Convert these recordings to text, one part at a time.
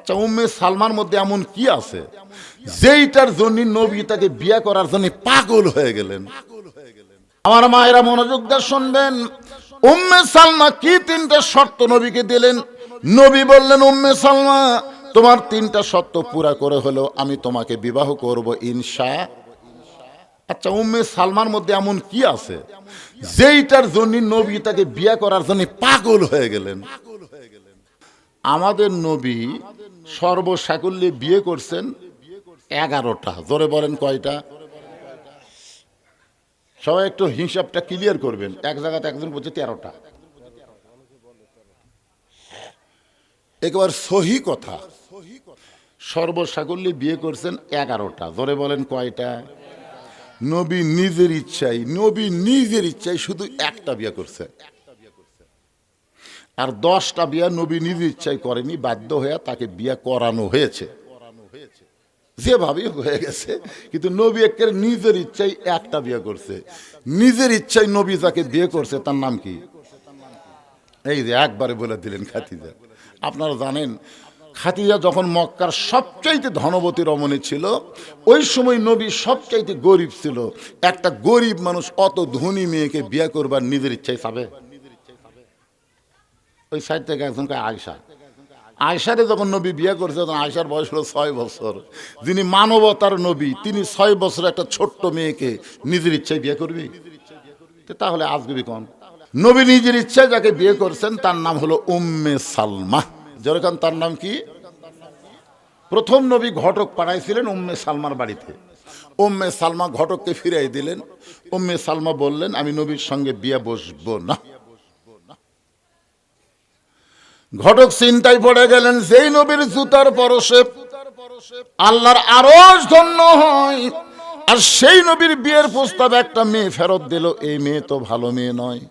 আচ্ছা, উম্মে সালমার মধ্যে এমন কি আছে যেইটার জন্য নবী তাকে বিয়ে করার জন্য পাগল হয়ে গেলেন? আমার মায়েরা মনোযোগ দিয়ে শুনবেন। উম্মে সালমা কি তিনটা শর্ত নবীকে দিলেন? নবী বললেন, উম্মে সালমা, তোমার তিনটা শর্ত পুরা করে হলেও আমি তোমাকে বিবাহ করব ইনশাআল্লাহ। আচ্ছা, উম্মে সালমার মধ্যে এমন কি আছে যেইটার জন্য নবী তাকে বিয়ে করার জন্য পাগল হয়ে গেলেন? আমাদের নবী সর্বসাকুল্যে বিয়ে করছেন 11টা। জোরে বলেন কয়টা? সবাই একটু হিসাবটা ক্লিয়ার করবেন। এক জায়গাতে একজন বলছে 13টা। একেবারে সহি কথা। সর্বসাকুল্যে বিয়ে করছেন 11টা। জোরে বলেন কয়টা? নবী নিজের ইচ্ছায় শুধু একটা বিয়ে করছে, আর 10টা বিয়ে নবী নিজের ইচ্ছায় করেনি, বাধ্য হয়ে তাকে বিয়ে করানো হয়েছে। যেভাবেই হয়ে গেছে, কিন্তু নবী একের নিজের ইচ্ছায় একটা বিয়ে করছে। নিজের ইচ্ছায় নবী যাকে বিয়ে করছে তার নাম কি? এই যে একবারে বলে দিলেন, খাদিজা। আপনারা জানেন, খাদিজা যখন মক্কার সবচাইতে ধনবতী রমণী ছিল, ওই সময় নবী সবচাইতে গরিব ছিল। একটা গরিব মানুষ অত ধনী মেয়েকে বিয়ে করবার নিজের ইচ্ছায় চাবে? ওই সাইড থেকে একজনকে আয়সারে যখন নবী বিয়ে করছে, তখন আয়সার বয়স হলো 6 বছর। যিনি মানবতার নবী, তিনি 6 বছর একটা ছোট্ট মেয়েকে নিজের ইচ্ছায় বিয়ে করবি? তাহলে আজগুবি কোন? নবী নিজের ইচ্ছায় যাকে বিয়ে করছেন তার নাম হলো উম্মে সালমা। যেরকম তার নাম কি? প্রথম নবী ঘটক পাঠাইছিলেন উম্মে সালমার বাড়িতে। উম্মে সালমা ঘটককে ফিরাই দিলেন। উম্মে সালমা বললেন, আমি নবীর সঙ্গে বিয়ে বসবো না। ঘটক চিন্তায় পড়ে গেলেন, যেই নবীর জুতার পরশে আল্লাহর আরশ ধন্য হয়, আর সেই নবীর বিয়ের প্রস্তাব একটা মেয়ে ফেরত দিল, এই মেয়ে তো ভালো মেয়ে নয়।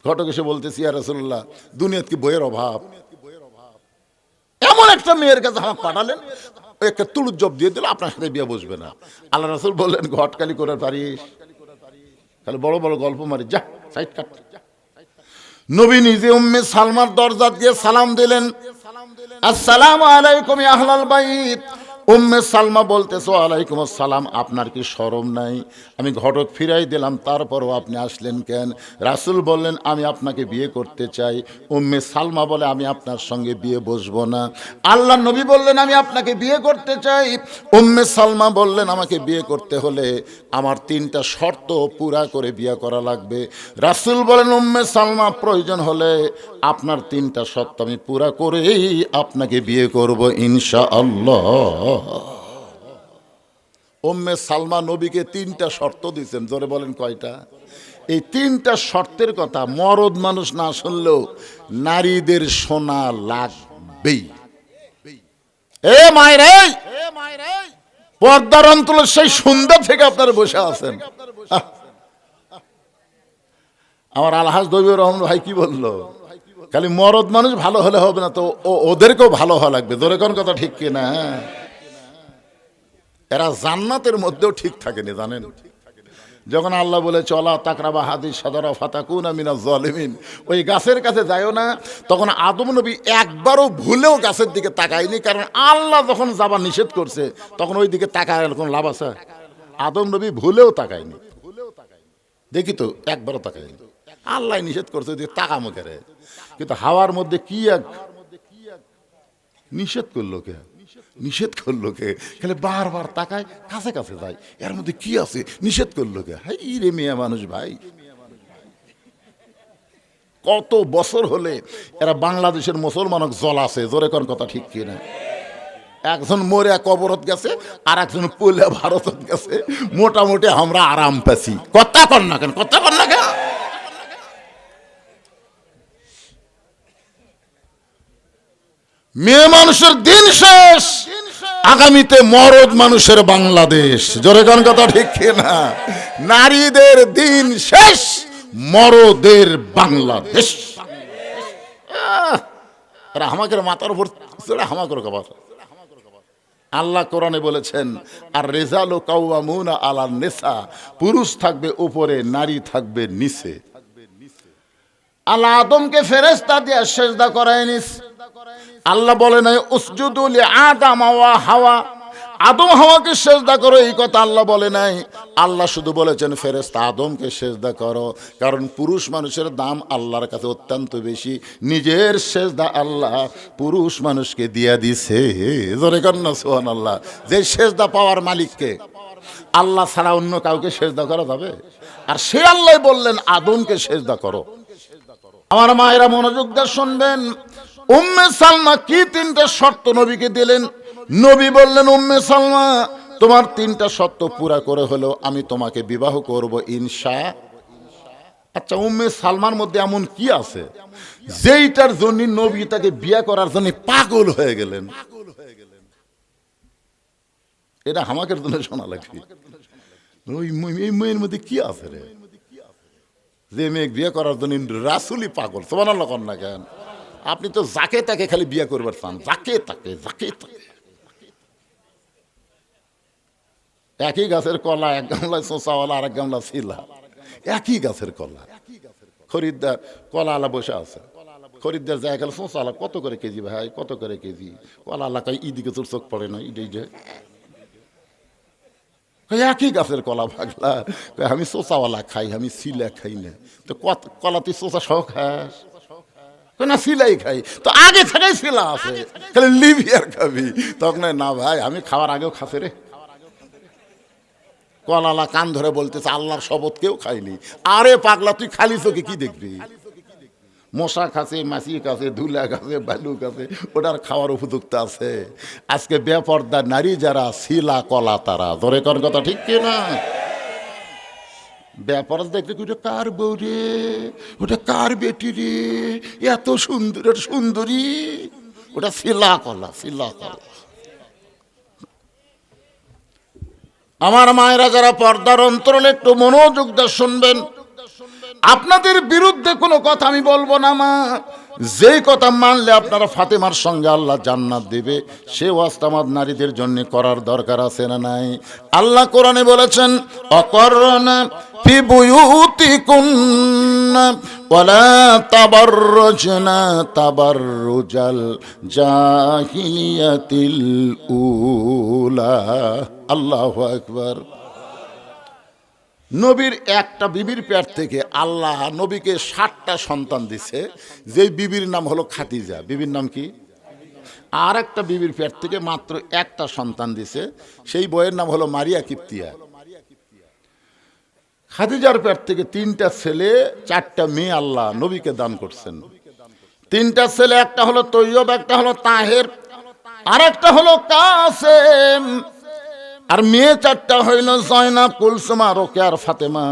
ঘটক এসে বলতেছি, ইয়া রাসূলুল্লাহ, দুনিয়াতে কি বইয়ের অভাব? এমন একটা মেয়ের কাছে আমাকে পাঠালেন, একটা তুড়ুর জব দিয়ে দিল, আপনার সাথে বিয়ে বসবে না। আল্লাহ রাসূল বললেন, ঘটকালি করে পারিস, তাহলে বড় বড় গল্প মারি, যা সাইড কাট। নবী নিজে উম্মে সালমার দরজা দিয়ে সালাম দিলেন, আসসালামু আলাইকুম ইয়া আহলাল বাইত। উম্মে সালমা বলতেছে, ওয়ালাইকুম আসসালাম। আপনার কি শরম নাই? আমি ঘটক ফিরাই দিলাম, তারপরও আপনি আসলেন কেন? রাসূল বললেন, আমি আপনাকে বিয়ে করতে চাই। উম্মে সালমা বলে, আমি আপনার সঙ্গে বিয়ে বসবো না। আল্লাহ নবী বললেন, আমি আপনাকে বিয়ে করতে চাই। উম্মে সালমা বললেন, আমাকে বিয়ে করতে হলে আমার 3টা শর্ত পুরা করে বিয়ে করা লাগবে। রাসূল বলেন, উম্মে সালমা, প্রয়োজন হলে আপনার 3টা শর্ত আমি পুরা করেই আপনাকে বিয়ে করব ইনশাআল্লাহ। উম্মে সালমা নবীকে 3টা শর্ত দিয়েছেন। জোরে বলেন কয়টা? এই 3টা শর্তের কথা মরদ মানুষ না শুনলেও নারীদের শোনা লাগবেই। এ মায়েরে, পর্দার অন্তরে সেই সন্ধ্যা থেকে আপনারা বসে আছেন। আমার আলহাজ দবিউর রহমান ভাই কি বললো, খালি মরদ মানুষ ভালো হলে হবে না, তো ওদেরকেও ভালো হওয়া লাগবে। জোরে কোন কথা ঠিক কিনা? এরা জান্নাতের মধ্যেও ঠিক থাকেনি, জানেন? যখন আল্লাহ বলে, চলা তাকরাবা হাদিস সাদারা ফাতাকুনা মিনাজ জালিমিন, ওই গাছের কাছে যায়ও না, তখন আদম নবী একবারও ভুলেও গাছের দিকে তাকায়নি। কারণ আল্লাহ যখন যাবা নিষেধ করছে, তখন ওই দিকে তাকায় কোনো লাভ আছে? আদম নবী ভুলেও তাকায়নি। দেখি তো, একবারও তাকায়নি। আল্লাহ নিষেধ করছে, ওই দিকে তাকামো কেরে। কিন্তু হাওয়ার মধ্যে কি এক নিষেধ করলো কে? নিষেধ করলো কে? খালি বারবার তাকায়, কাছে কাছে যায়, এর মধ্যে কি আছে? নিষেধ করলো কে? হাই রে মেয়ে মানুষ ভাই, কত বছর হলে এরা বাংলাদেশের মুসলমানক জল আছে। জোরে কোন কথা ঠিক কিনা? একজন মরে কবরত গেছে, আর একজন পলে ভারতত গেছে। মোটামুটি আমরা আরাম পাচ্ছি। কথা কর না কেন? কথা কর না কেন? মেয়ে মানুষের দিন শেষ, আগামীতে মরদ মানুষের বাংলাদেশ। জোরে কোন কথা ঠিক কিনা? নারীদের দিন শেষ, মরদের বাংলাদেশ। আমাকে মাথার উপর হামাকর কবার। আল্লাহ কোরআনে বলেছেন, আর রেজালু কাওয়ামুনা আলান নিসা, পুরুষ থাকবে উপরে, নারী থাকবে নিচে। আল্লাহ আদমকে ফেরেশতা দিয়ে সেজদা করায় নিস। আল্লাহ বলে নাই উসজুদু লি আদম ওয়া হাওয়া, আদম হাওয়াকে সেজদা করো, এই কথা আল্লাহ বলে নাই। আল্লাহ শুধু বলেছেন ফেরেশতা আদমকে সেজদা করো, কারণ পুরুষ মানুষের দাম আল্লাহর কাছে অত্যন্ত বেশি। নিজের সেজদা আল্লাহ পুরুষ মানুষকে দিয়া দিছে। জোরে কন্যা সুবহানাল্লাহ। যে সেজদা পাওয়ার মালিককে, আল্লাহ ছাড়া অন্য কাউকে সেজদা করা যাবে? আর সে আল্লাহ বললেন আদমকে সেজদা করো। আমার মায়েরা মনোযোগ দিয়ে শুনবেন, উম্মে সালমা কি তিনটা শর্ত নবীকে দিলেন। নবী বললেন উম্মে সালমা তোমার তিনটা শর্ত পুরা করে হলো আমি তোমাকে বিবাহ করব ইনশাআল্লাহ। আচ্ছা, উম্মে সালমার মধ্যে এমন কি আছে যেইটার জন্য নবী তাকে বিয়ে করার জন্য পাগল হয়ে গেলেন? এটা আমাকে জন্য শোনা লাগবে। ওই মেয়ের মধ্যে কি আছে রে যে মেয়ে বিয়ে করার জন্য রাসূলই পাগল? সুবহানাল্লাহ কন না কেন? আপনি তো যাকে তাকে খালি বিয়ে করবার চান, যাকে তাকে। একই গাছের কলা, এক গামলায় শোঁচাওয়ালা আর এক গামলা ছিলা, একই গাছের কলা। খরিদ্দার কলা আলা বসে আছে, খরিদ্দার যায় গেল শোঁচাওয়ালা কত করে কেজি ভাই, কত করে কেজি? কলা এলাকায় ইদিকে তোর চোখ পড়ে না, ইডেই যে একই গাছের কলা ভাগলা। আমি শোঁচাওয়ালা খাই, আমি সিলা খাই না। তো কলা তুই শোঁচা সহ খাস না? সিলাই খাই। তো আগে থেকেই সিলা আছে, খালি লিবি আর খাবি। তখন না ভাই আমি খাওয়ার আগেও খাসে রে। কলালা কান ধরে বলতেছে আল্লাহর শপথ কেউ খাইনি। আরে পাগলা তুই খালি চোখে কি দেখবি? মশা খাসে, মাছি খাসে, ধুলা খাসে, বালু খাসে, ওটার খাওয়ার উপযুক্ত আছে? আজকে বেপর্দা নারী যারা, শিলা কলা তারা। ধরে কোন কথা ঠিক কি না? ব্যাপার দেখতে ওটা কার বউ রে, ওটা কার বেটি রে, এত সুন্দর সুন্দরী, ওটা শিলা কলা, শিলা কলা। আমার মায়েরা যারা পর্দার অন্তরালে একটু মনোযোগ দিয়ে শুনবেন, আপনাদের বিরুদ্ধে কোনো কথা আমি বলবো না মা। যেই কথা মানলে আপনারা ফাতেমার সঙ্গে আল্লাহ জান্নাত দেবে, সে ওয়াজটা আমার নারীদের জন্য করার দরকার আছে না নাই? আল্লাহ কোরআনে বলেছেন অকরনা ফি বুয়ুতিকুন্না ওয়ালা তাবাররুজনা তাবাররুজাল জাহিলিয়াতিল উলা। আল্লাহু আকবার। নবীর একটা বিবির পেট থেকে আল্লাহ নবীকে 7টা সন্তান দিছে। যেই বিবির নাম হলো খাদিজা। বিবির নাম কি? আর একটা বিবির পেট থেকে মাত্র একটা সন্তান দিছে, সেই বইয়ের নাম হলো মারিয়া কিপ্তিয়া। খাদিজার পেট থেকে 3টা ছেলে 4টা মেয়ে আল্লাহ নবীকে দান করছেন। 3টা ছেলে, একটা হলো তৈয়ব, একটা হলো তাহের, আর একটা হলো কাসেম। আর মেয়ে 4টা হইল জয়নাব, কুলসুমা, রোকেয়া আর ফাতেমা।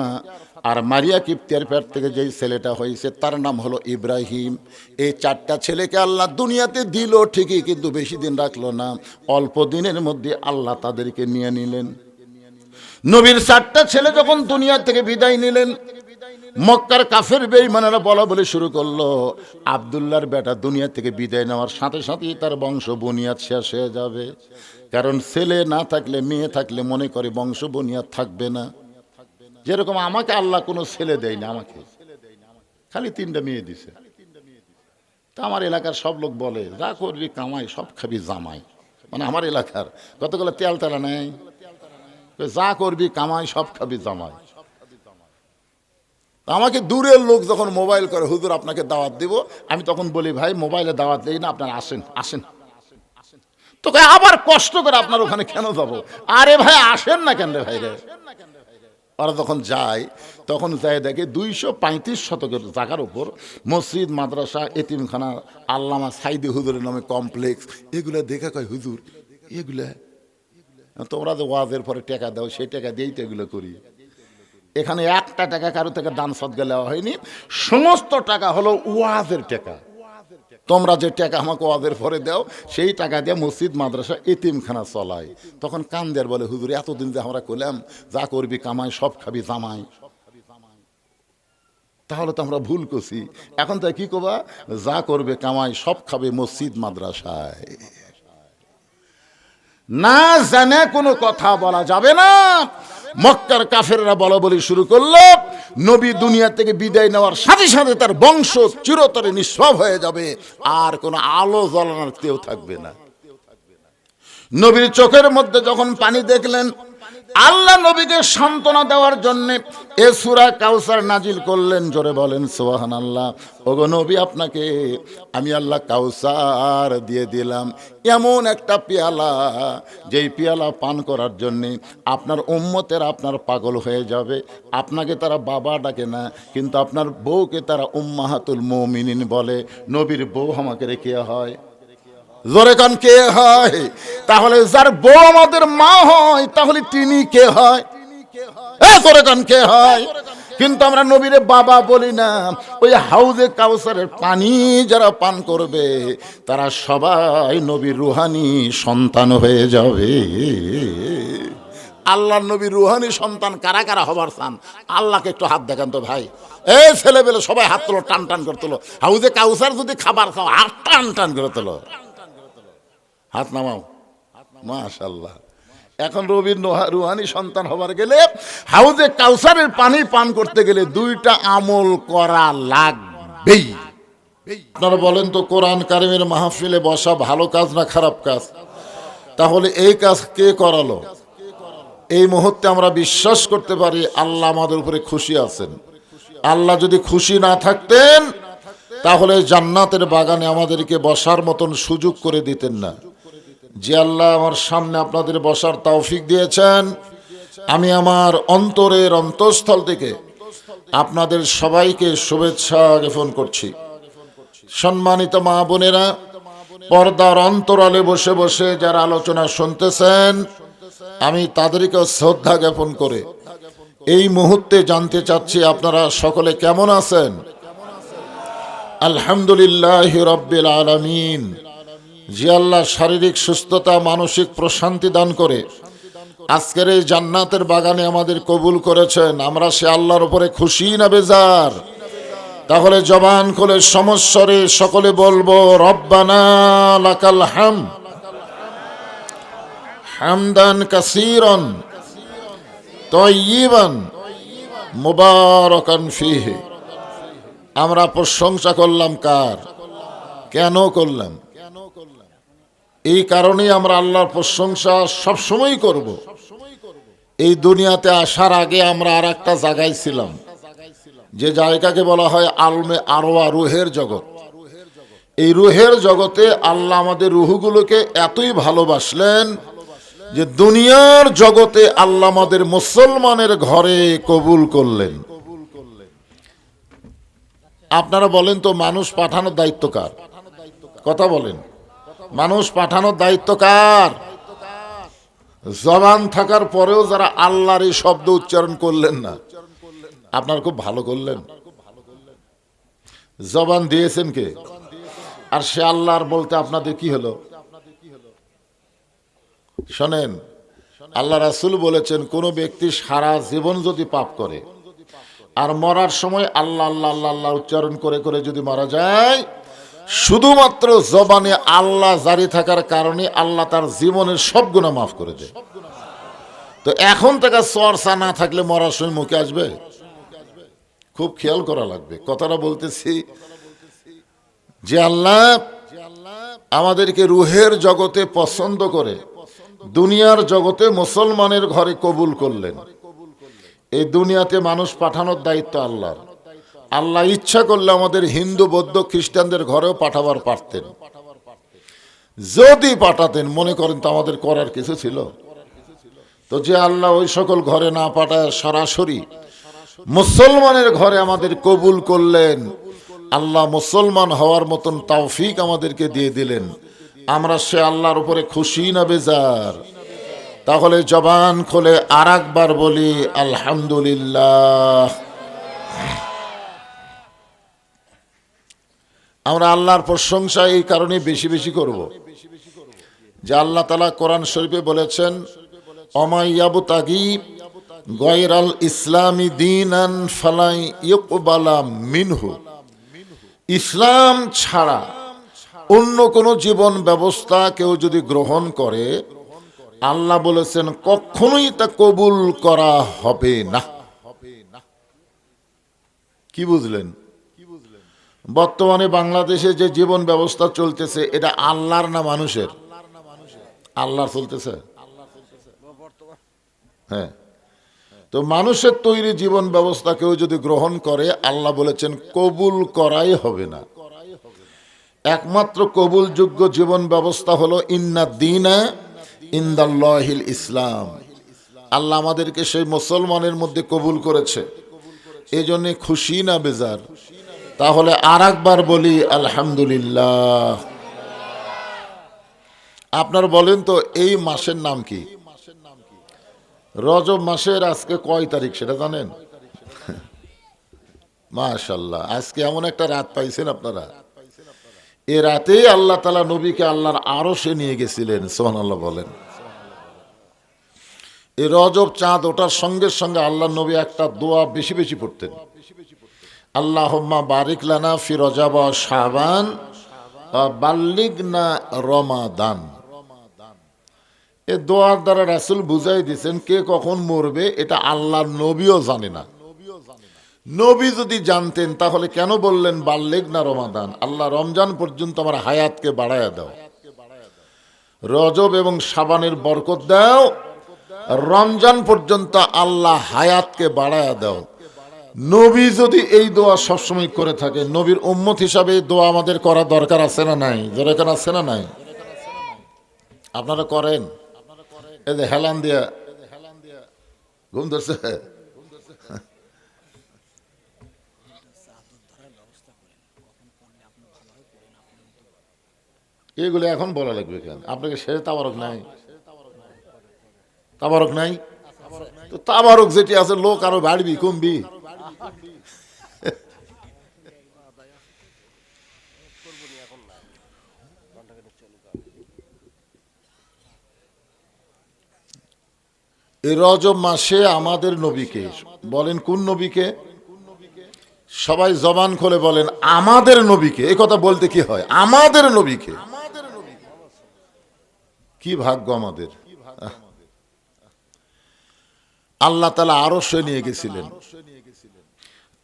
আর মারিয়া কিপ্তিয়ার পেট থেকে যেই ছেলেটা হয়েছে তার নাম হলো ইব্রাহিম। এই 4টা ছেলেকে আল্লাহ দুনিয়াতে দিল ঠিকই, কিন্তু বেশি দিন রাখলো না। অল্প দিনের মধ্যে আল্লাহ তাদেরকে নিয়ে নিলেন। নবীর 4টা ছেলে যখন দুনিয়া থেকে বিদায় নিলেন, মক্কার কাফের বেঈমানেরা বলা বলে শুরু করলো আব্দুল্লাহর বেটা দুনিয়া থেকে বিদায় নেওয়ার সাথে সাথেই তার বংশ বুনিয়াদ শেষ হয়ে যাবে। কারণ ছেলে না থাকলে, মেয়ে থাকলে মনে করে বংশ বুনিয়াদ থাকবে না। যেরকম আমাকে আল্লাহ কোনো ছেলে দেয় না, আমাকে খালি 3টা মেয়ে দিছে। তা আমার এলাকার সব লোক বলে যা করবি কামাই সব খাবি জামাই। মানে আমার এলাকার কতগুলো তেল তেলা নেই, যা করবি কামাই সব খাবি জামাই। আমাকে দূরের লোক যখন মোবাইল করে হুজুর আপনাকে দাওয়াত দিব, আমি তখন বলি ভাই মোবাইলে দাওয়াত দেই না, আপনারা আসেন আসেন। তো আবার কষ্ট করে আপনার ওখানে কেন যাব? আরে ভাই আসেন না কেন রে ভাই রে? ওরা যখন যায় তখন যায় দেখে 235 শতকের জায়গার উপর মসজিদ, মাদ্রাসা, এতিমখানা, আল্লামা সাইদি হুজুরের নামে কমপ্লেক্স, এগুলা দেখে কয় হুজুর এগুলা তোমরা যে ওয়াজের পরে টাকা দাও, সেই টাকা দিয়েই তো এগুলো করি। এখানে একটা টাকা কারো থেকে দান সদকা দেওয়া হয়নি, সমস্ত টাকা হলো ওয়াজের টাকা। তোমরা যে টাকা আমাকে ওয়াজের পরে দাও, সেই টাকা দিয়ে মসজিদ, মাদ্রাসা, এতিমখানা চলায়। তখন কান্দের বলে হুজুর এতদিন যে আমরা কইলাম যা করবি কামাই সব খাবি জামাই, তাহলে তো আমরা ভুল করছি। এখন তাই কি করবা? যা করবে কামাই সব খাবে মসজিদ, মাদ্রাসায়। না জানে কোনো কথা বলা যাবে না। মক্কার কাফেররা বলা বলি শুরু করলো, নবী দুনিয়া থেকে বিদায় নেওয়ার সাথে সাথে তার বংশ চিরতরে নিঃসব হয়ে যাবে, আর কোনো আলো জ্বলানোর কেউ থাকবে না। নবীর চোখের মধ্যে যখন পানি দেখলেন, আল্লাহ নবীকে সান্ত্বনা দেওয়ার জন্য এ সূরা কাউসার নাজিল করলেন। জোরে বলেন সুবহানাল্লাহ। ওগো নবী, আপনাকে আমি আল্লাহ কাউসার দিয়ে দিলাম, এমন একটা পেয়ালা, যেই পেয়ালা পান করার জন্যে আপনার উম্মতের আপনার পাগল হয়ে যাবে। আপনাকে তারা বাবা ডাকে না, কিন্তু আপনার বউকে তারা উম্মাহাতুল মুমিনিন বলে। নবীর বউ আমাকে রেখে হয়, জোরে কান কে হয়? তাহলে যার বউ আমাদের মা হয়, তাহলে তিনি কে হয়? জোরে কান কে হয়? কিন্তু আমরা নবীরে বাবা বলি না। ওই হাউজে কাউসারের পানি যারা পান করবে, তারা সবাই নবীর রুহানি সন্তান হয়ে যাবে। আল্লাহর নবী রুহানি সন্তান কারা কারা হবার চান? আল্লাহকে একটু হাত দেখান তো ভাই। এই ছেলেবেলে সবাই হাত তোলো, টান টান করে তোলো। হাউজে কাউসার যদি খাবার খাও, হাত টান টান করে তোলো, হাত নামাও। মাশাআল্লাহ। এখন রবির রুহানি সন্তান হবার গেলে, হাউজে কাউসারের পানি পান করতে গেলে দুইটা আমল করা লাগবেই। আপনারা বলেন তো, কোরআন কারিমের মাহফিলে বসা ভালো কাজ না খারাপ কাজ? তাহলে এই কাজ কে করালো? এই মুহূর্তে আমরা বিশ্বাস করতে পারি আল্লাহ আমাদের উপরে খুশি আছেন। আল্লাহ যদি খুশি না থাকতেন, তাহলে জান্নাতের বাগানে আমাদেরকে বসার মতন সুযোগ করে দিতেন না। যে আল্লাহ আমার সামনে আপনাদের বসার তৌফিক দিয়েছেন, আমি আমার অন্তরের অন্তঃস্থল থেকে আপনাদের সবাইকে শুভেচ্ছা জ্ঞাপন করছি। সম্মানিত মা বোনেরা, পর্দার অন্তরালে বসে বসে যারা আলোচনা শুনতেছেন, আমি তাদেরকে শ্রদ্ধা জ্ঞাপন করে এই মুহূর্তে জানতে চাচ্ছি আপনারা সকলে কেমন আছেন? আলহামদুলিল্লাহ রাব্বিল আলামিন। যে আল্লাহ শারীরিক সুস্থতা, মানসিক প্রশান্তি দান করে আজকের এই জান্নাতের বাগানে আমাদের কবুল করেছেন, আমরা সে আল্লাহর উপরে খুশি না বেজার? তাহলে জবান খুলে সমস্বরে সকলে বলবো, রব্বানা লাকাল হামদ হামদান কাসীরান তাইয়িবান মুবারাকান ফীহি। আমরা প্রশংসা করলাম কার? কেন করলাম? এই কারণেই আমরা আল্লাহর প্রশংসা সবসময় করব। এই দুনিয়াতে আসার আগে আমরা আর একটা জায়গায় ছিলাম, যে জায়গাকে বলা হয় আলমে আরওয়া, রুহের জগৎ। এই রুহের জগতে আল্লাহ আমাদের রুহগুলোকে এতই ভালোবাসলেন যে দুনিয়ার জগতে আল্লাহ আমাদের মুসলমানের ঘরে কবুল করলেন। আপনারা বলেন তো, মানুষ পাঠানোর দায়িত্ব কার? কথা বলেন, মানুষ পাঠানোর দায়িত্ব কার? জবান থাকার পরেও যারা আল্লাহর এই শব্দ উচ্চারণ করলেন না, আপনারা খুব ভালো করলেন। জবান দিয়েছেন কে? আর সে আল্লাহর বলতে আপনাদের কি হলো? শোনেন, আল্লাহ রাসূল বলেছেন, কোন ব্যক্তি সারা জীবন যদি পাপ করে আর মরার সময় আল্লাহ আল্লাহ আল্লাহ আল্লাহ উচ্চারণ করে করে যদি মারা যায়, শুধুমাত্র জবানে আল্লাহ জারি থাকার কারণে আল্লাহ তার জীবনের সব গুনাহ মাফ করে দেয়। তো এখন থেকে চর্চা না থাকলে মরার সময় মুখে আসবে? খুব খেয়াল করা লাগবে। কথাটা বলতেছি যে আল্লাহ আমাদেরকে রুহের জগতে পছন্দ করে দুনিয়ার জগতে মুসলমানের ঘরে কবুল করলেন। এই দুনিয়াতে মানুষ পাঠানোর দায়িত্ব আল্লাহর। আল্লাহ ইচ্ছা করলে আমাদের হিন্দু, বৌদ্ধ, খ্রিস্টানদের ঘরেও পাঠাবার পারতেন। যদি পাঠাতেন, মনে করেন তো আমাদের করার কিছু ছিল? তো যে আল্লাহ ওই সকল ঘরে না পাঠায় সরাসরি মুসলমানের ঘরে আমাদের কবুল করলেন, আল্লাহ মুসলমান হওয়ার মতন তৌফিক আমাদেরকে দিয়ে দিলেন। আমরা সে আল্লাহর উপরে খুশি না বেজার? তাহলে জবান খুলে আর একবার বলি আলহামদুলিল্লাহ। আমরা আল্লাহর প্রশংসা এই কারণে বেশি বেশি করব যে আল্লাহ তাআলা কোরআন শরীফে বলেছেন, অমাইয়াবতাগি গায়রাল ইসলামি দীনান ফালাই ইউকবালা মিনহু। ইসলাম ছাড়া অন্য কোনো জীবন ব্যবস্থা কেউ যদি গ্রহণ করে, আল্লাহ বলেছেন কখনোই তা কবুল করা হবে না। কি বুঝলেন? বর্তমানে বাংলাদেশে যে জীবন ব্যবস্থা চলতেছে এটা আল্লাহর না মানুষের? আল্লাহর চলতেছে। হ্যাঁ, তো মানুষের তৈরি জীবন ব্যবস্থা কেউ যদি গ্রহণ করে, আল্লাহ বলেছেন কবুল করাই হবে না। একমাত্র কবুলযোগ্য জীবন ব্যবস্থা হলো ইন্না দীনা ইনদাল্লাহিল ইসলাম। আল্লাহ আমাদেরকে সেই মুসলমানের মধ্যে কবুল করেছে, এই জন্যে খুশি না বেজার? তাহলে আর একবার বলি আলহামদুলিল্লাহ। আপনার বলেন তো এই মাসের নাম কি? রজব মাসের আজকে কয় তারিখ সেটা জানেন? মাশাআল্লাহ, আজকে এমন একটা রাত পাইছেন আপনারা। এ রাতেই আল্লাহ তাআলা নবীকে আল্লাহর আরশে নিয়ে গেছিলেন। সুবহানাল্লাহ বলেন। এই রজব চাঁদ ওঠার সঙ্গে সঙ্গে আল্লাহ নবী একটা দোয়া বেশি বেশি পড়তেন, আল্লাহুম্মা বারিক লানা ফি রজব ওয়া শাবান ওয়া বাল্লিগনা রমাদান। এই দোয়ার দ্বারা রাসূল বুঝাই দিয়েছেন কে কখন মরবে এটা আল্লাহর নবীও জানে না। নবী যদি জানতেন তাহলে কেন বললেন বাল্লিগনা রমাদান? আল্লাহ রমজান পর্যন্ত আমার হায়াতকে বাড়ায়া দাও, রজব এবং শাবানের বরকত দাও, রমজান পর্যন্ত আল্লাহ হায়াতকে বাড়ায়া দাও। নবী যদি এই দোয়া সবসময় করে থাকে, নবীর উম্মত হিসাবে এই দোয়া আমাদের করা দরকার আছে না নাই? জোরে কেন আছে না নাই? আপনারা করেন? এই যে হেলান দিয়া ঘুম ধরছে। এগুলো এখন বলা লাগবে কেন? আপনাকে সে তাবারক নাই? তাবারক নাই তো তাবারক যেটি আছে লোক আরো বাড়বি কমবি? এই রজব মাসে আমাদের নবীকে বলেন, কোন নবীকে? সবাই জবান খুলে বলেন আমাদের নবীকে। এই কথা বলতে কি হয়? আমাদের নবীকে। কি ভাগ্য আমাদের! আল্লাহ তাআলা আরশে নিয়ে গেছিলেন।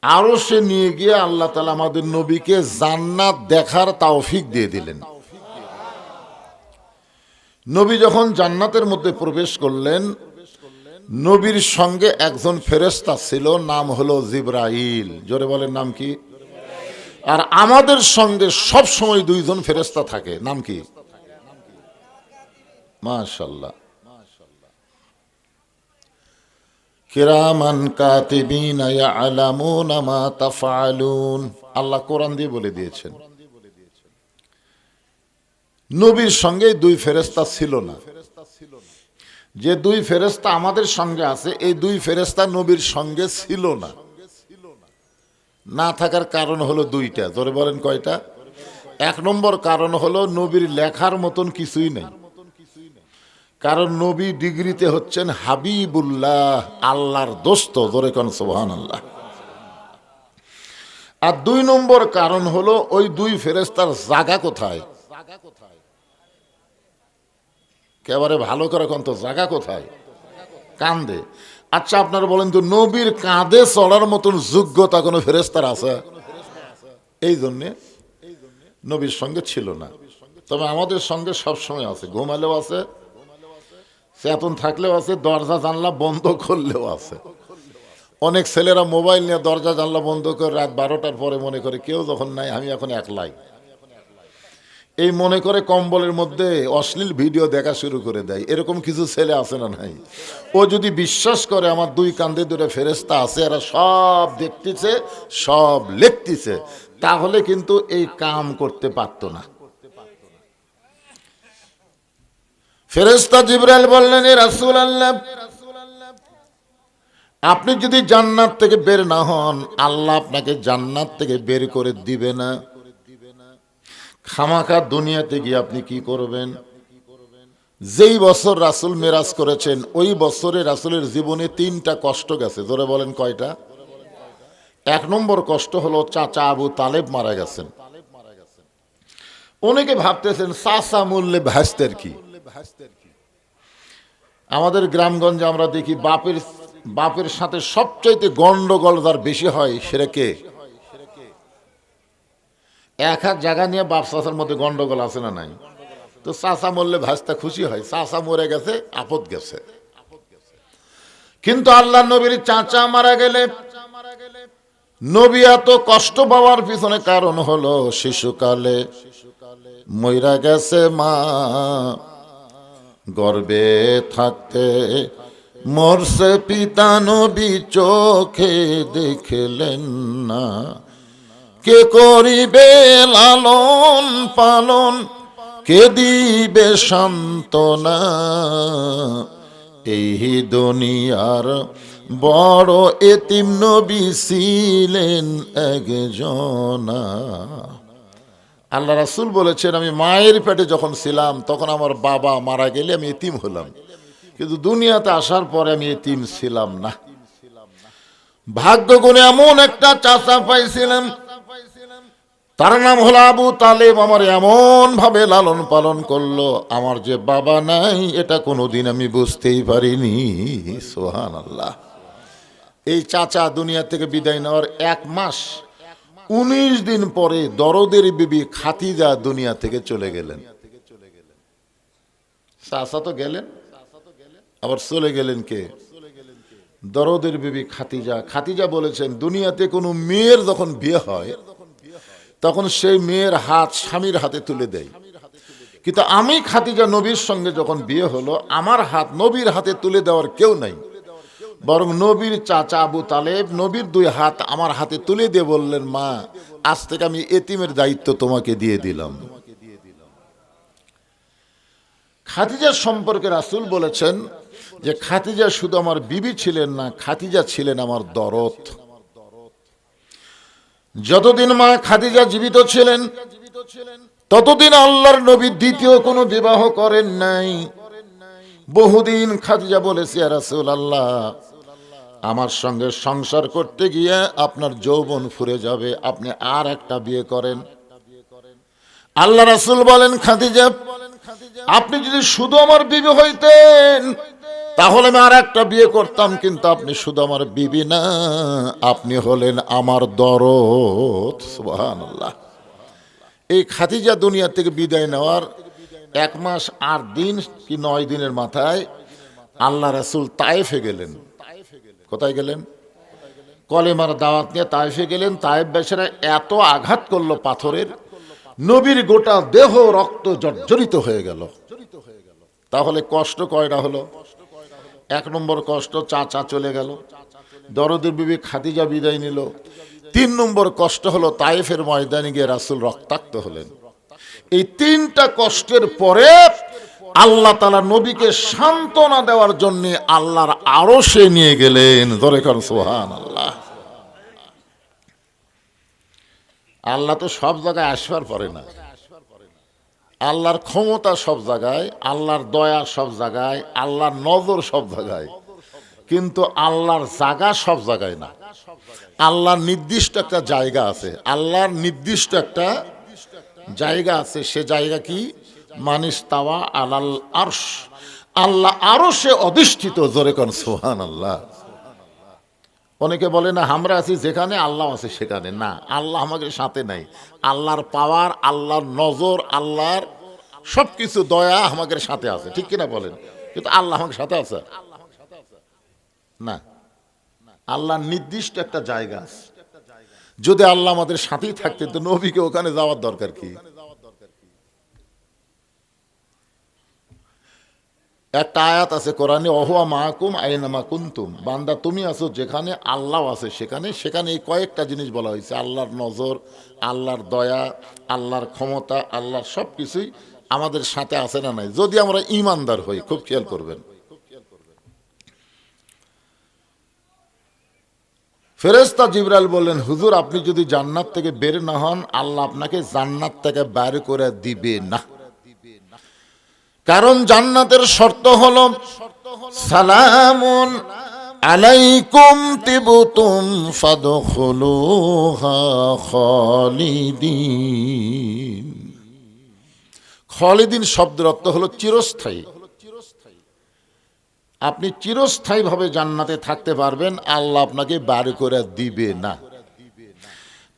আরশে নিয়ে গিয়ে আল্লাহ তাআলা আমাদের নবীকে জান্নাত দেখার তৌফিক দিয়ে দিলেন। নবী যখন জান্নাতের মধ্যে প্রবেশ করলেন, নবীর সঙ্গে একজন ফেরেশতা ছিল, নাম হলো জিবরাইল। জোরে বলেন নাম কি? আর আমাদের সঙ্গে সব সময় দুইজন ফেরেশতা থাকে, নাম কি? মাশাআল্লাহ, কিরামান কাতিবিনা ইয়ালামুনা মা তাফআলুন। আল্লাহ কোরআন দিয়ে বলে দিয়েছেন। নবীর সঙ্গে দুই ফেরেশতা ছিল না। যে দুই ফেরেশতা আমাদের সঙ্গে আছে, এই দুই ফেরেশতা নবীর সঙ্গে ছিল না। না থাকার কারণ হলো দুইটা। জোরে বলেন কয়টা? এক নম্বর কারণ হলো নবীর লেখার মতন কিছুই নেই, কারণ নবী ডিগ্রিতে হচ্ছেন হাবিবুল্লাহ, আল্লাহর দোস্ত। জোরে কোন সুবহানাল্লাহ। আর দুই নম্বর কারণ হলো ওই দুই ফেরেশতার জায়গা কোথায়? একেবারে ভালো করে কোন তো জায়গা কোথায়? কাঁধে। আচ্ছা আপনারা বলেন তো, নবীর কাঁধে চড়ার মতন যোগ্যতা কোনো ফেরেশতার আছে? এই জন্যে নবীর সঙ্গে ছিল না। তবে আমাদের সঙ্গে সবসময় আছে, ঘুমালেও আছে, চেতন থাকলেও আছে, দরজা জানলা বন্ধ করলেও আছে। অনেক ছেলেরা মোবাইল নিয়ে দরজা জানলা বন্ধ করে রাত 12টার পরে মনে করে কেউ যখন নাই আমি এখন একলাই, এই মনে করে কম্বলের মধ্যে অশ্লীল ভিডিও দেখা শুরু করে দেয়। এরকম কিছু ছেলে আছে না নাই? ও যদি বিশ্বাস করে আমার দুই কাঁধে দুটো ফেরেশতা আছে, এরা সব দেখতেছে সব লিখতেছে, তাহলে কিন্তু এই কাম করতে পারতো না। ফেরেশতা জিবরাইল বললেন, এ রাসূলুল্লাহ, আপনি যদি জান্নাত থেকে বের না হন, আল্লাহ আপনাকে জান্নাত থেকে বের করে দিবে না। খামাখা দুনিয়াতে গিয়ে আপনি কি করবেন? যেই বছর রাসূল মেরাজ করেছেন ওই বছরে রাসূলের জীবনে 3টা কষ্ট গেছে। জোরে বলেন কয়টা? এক নম্বর কষ্ট হলো চাচা আবু তালেব মারা গেছেন। অনেকে ভাবতেছেন চাচা মূল্যে ভাস্তের কি? আমাদের গ্রামগঞ্জে আমরা দেখি বাপের সাথে সবচাইতে গন্ডগোল যার বেশি হয় সেটা কে? এক এক জায়গা নিয়ে বাপ চাচার মধ্যে গন্ডগোল আছে না নাই? তো চাচা মরলে ভাস্তা খুশি হয়, চাচা মরে গেছে আপদ গেছে। কিন্তু আল্লাহ নবীর চাচা মারা গেলে নবী এত কষ্ট পাওয়ার পিছনে কারণ হলো শিশুকালে মইরা গেছে মা, গর্ভে থাকতে মরছে পিতা, নবী চোখে দেখলেন না। কে করিবে লালন পালন, কে দিবে সান্ত্বনা, এই দুনিয়ার বড় এতিম নবী ছিলেন একজনা। আল্লাহ রাসূল বলেছেন, আমি মায়ের পেটে যখন ছিলাম তখন আমার বাবা মারা গেলে আমি এতিম হলাম, কিন্তু দুনিয়াতে আসার পরে আমি এতিম ছিলাম না। ভাগ্য গুণে এমন একটা চাচা পাইছিলাম, তার নাম হলো আবু তালেব। আমার এমন ভাবে লালন পালন করলো, আমার যে বাবা নাই এটা কোনোদিন আমি বুঝতেই পারিনি। সুবহানাল্লাহ। এই চাচা দুনিয়া থেকে বিদায় নেওয়ার 1 মাস 19 দিন পরে দরদের বিবি খাদিজা দুনিয়া থেকে চলে গেলেন। চাচা তো গেলেন, আবার চলে গেলেন কে? দরদের বিবি খাদিজা। খাদিজা বলেছেন, দুনিয়াতে কোনো মেয়ের যখন বিয়ে হয় তখন সেই মেয়ের হাত স্বামীর হাতে তুলে দেয়, কিন্তু আমি খাদিজা নবীর সঙ্গে যখন বিয়ে হলো আমার হাত নবীর হাতে তুলে দেওয়ার কেউ নাই, বরং নবীর চাচা আবু তালেব নবীর 2 হাত আমার হাতে তুলে দিয়ে বললেন, মা আজ থেকে আমি এতিমের দায়িত্ব তোমাকে দিয়ে দিলাম। খাদিজার সম্পর্কে রাসূল বলেছেন যে খাদিজা শুধু আমার বিবি ছিলেন না, খাদিজা ছিলেন আমার দরদ। যতদিন মা খাদিজা জীবিত ছিলেন ততদিন আল্লাহর নবী দ্বিতীয় কোনো বিবাহ করেন নাই। বহুদিন খাদিজা বলেছে, ইয়া রাসূলুল্লাহ, আমার সঙ্গে সংসার করতে গিয়ে আপনার যৌবন ফুরে যাবে, আপনি আর একটা বিয়ে করেন। আল্লাহ রাসূল বলেন, খাদিজা আপনি যদি শুধু আমার বিবি হইতেন তাহলে আমি আর একটা বিয়ে করতাম, কিন্তু আপনি শুধু আমার বিবি না, আপনি হলেন আমার দরদ। সুবহানাল্লাহ। এই খাদিজা দুনিয়া থেকে বিদায় নেওয়ার 1 মাস 8 দিন কি 9 দিনের মাথায় আল্লাহ রাসূল তায়েফে গেলেন। কোথায় গেলেন? কলেমার দাওয়াত নিয়ে তায়েফে গেলেন। তায়েফবাসীরা এত আঘাত করলো পাথরের, নবীর গোটা দেহ রক্ত জর্জরিত হয়ে গেল। তাহলে কষ্ট কয়টা হলো? 1 নম্বর কষ্ট, চাচা চলে গেল, দরদের বিবি খাদিজা বিদায় নিল। 3 নম্বর কষ্ট হলো তায়েফের ময়দানে গিয়ে রাসূল রক্তাক্ত হলেন। এই 3টা কষ্টের পরে আল্লাহ তাআলা নবীকে সান্ত্বনা দেওয়ার জন্য আল্লাহর আরশে নিয়ে গেলেন। ধরে কর সুবহানাল্লাহ। আল্লাহ তো সব জায়গায় আসবার পারে না, আল্লাহর ক্ষমতা সব জায়গায়, আল্লাহর দয়া সব জায়গায়, আল্লাহর নজর সব জায়গায়, কিন্তু আল্লাহর জায়গা সব জায়গায় না। আল্লাহর নির্দিষ্ট একটা জায়গা আছে, আল্লাহর নির্দিষ্ট একটা জায়গা আছে। সে জায়গা কি? মানিস্তাওয়া আলাল আরশ, আল্লাহ আরশে অধিষ্ঠিত। জোরে কোন সুবহানাল্লাহ। অনেকে বলে না আমরা আছি যেখানে আল্লাহ আছে সেখানে, না, আল্লাহ আমাদের সাথে নাই। আল্লাহর পাওয়ার, আল্লাহর নজর, আল্লাহর সবকিছু দয়া আমাদের সাথে আছে, ঠিক কিনা বলেন? কিন্তু আল্লাহ আমাদের সাথে আছে না। আল্লাহর নির্দিষ্ট একটা জায়গা আছে। যদি আল্লাহ আমাদের সাথেই থাকতেন তো নবীকে ওখানে যাওয়ার দরকার কি? একটা আয়াত আছে কোরআনে, ওহুয়া মাকুম আইনামা কুনতুম, বান্দা তুমি আছো যেখানে আল্লাহ আছে সেখানে। সেখানে এই কয়েকটা জিনিস বলা হয়েছে, আল্লাহর নজর, আল্লাহর দয়া, আল্লাহর ক্ষমতা, আল্লাহর সব কিছুই আমাদের সাথে আছে না নাই, যদি আমরা ঈমানদার হই। খুব খেয়াল করবেন। ফেরেশতা জিবরাইল বললেন, হুজুর আপনি যদি জান্নাত থেকে বের না হন আল্লাহ আপনাকে জান্নাত থেকে বাইরে করে দিবে না। কারণ জান্নাতের শর্ত হলো সালামুন আলাইকুম তিবতুম ফাদখুলুহা খালিদিন। খালিদিন শব্দের অর্থ হলো চিরস্থায়ী। আপনি চিরস্থায়ীভাবে জান্নাতে থাকতে পারবেন, আল্লাহ আপনাকে বার করে দিবে না।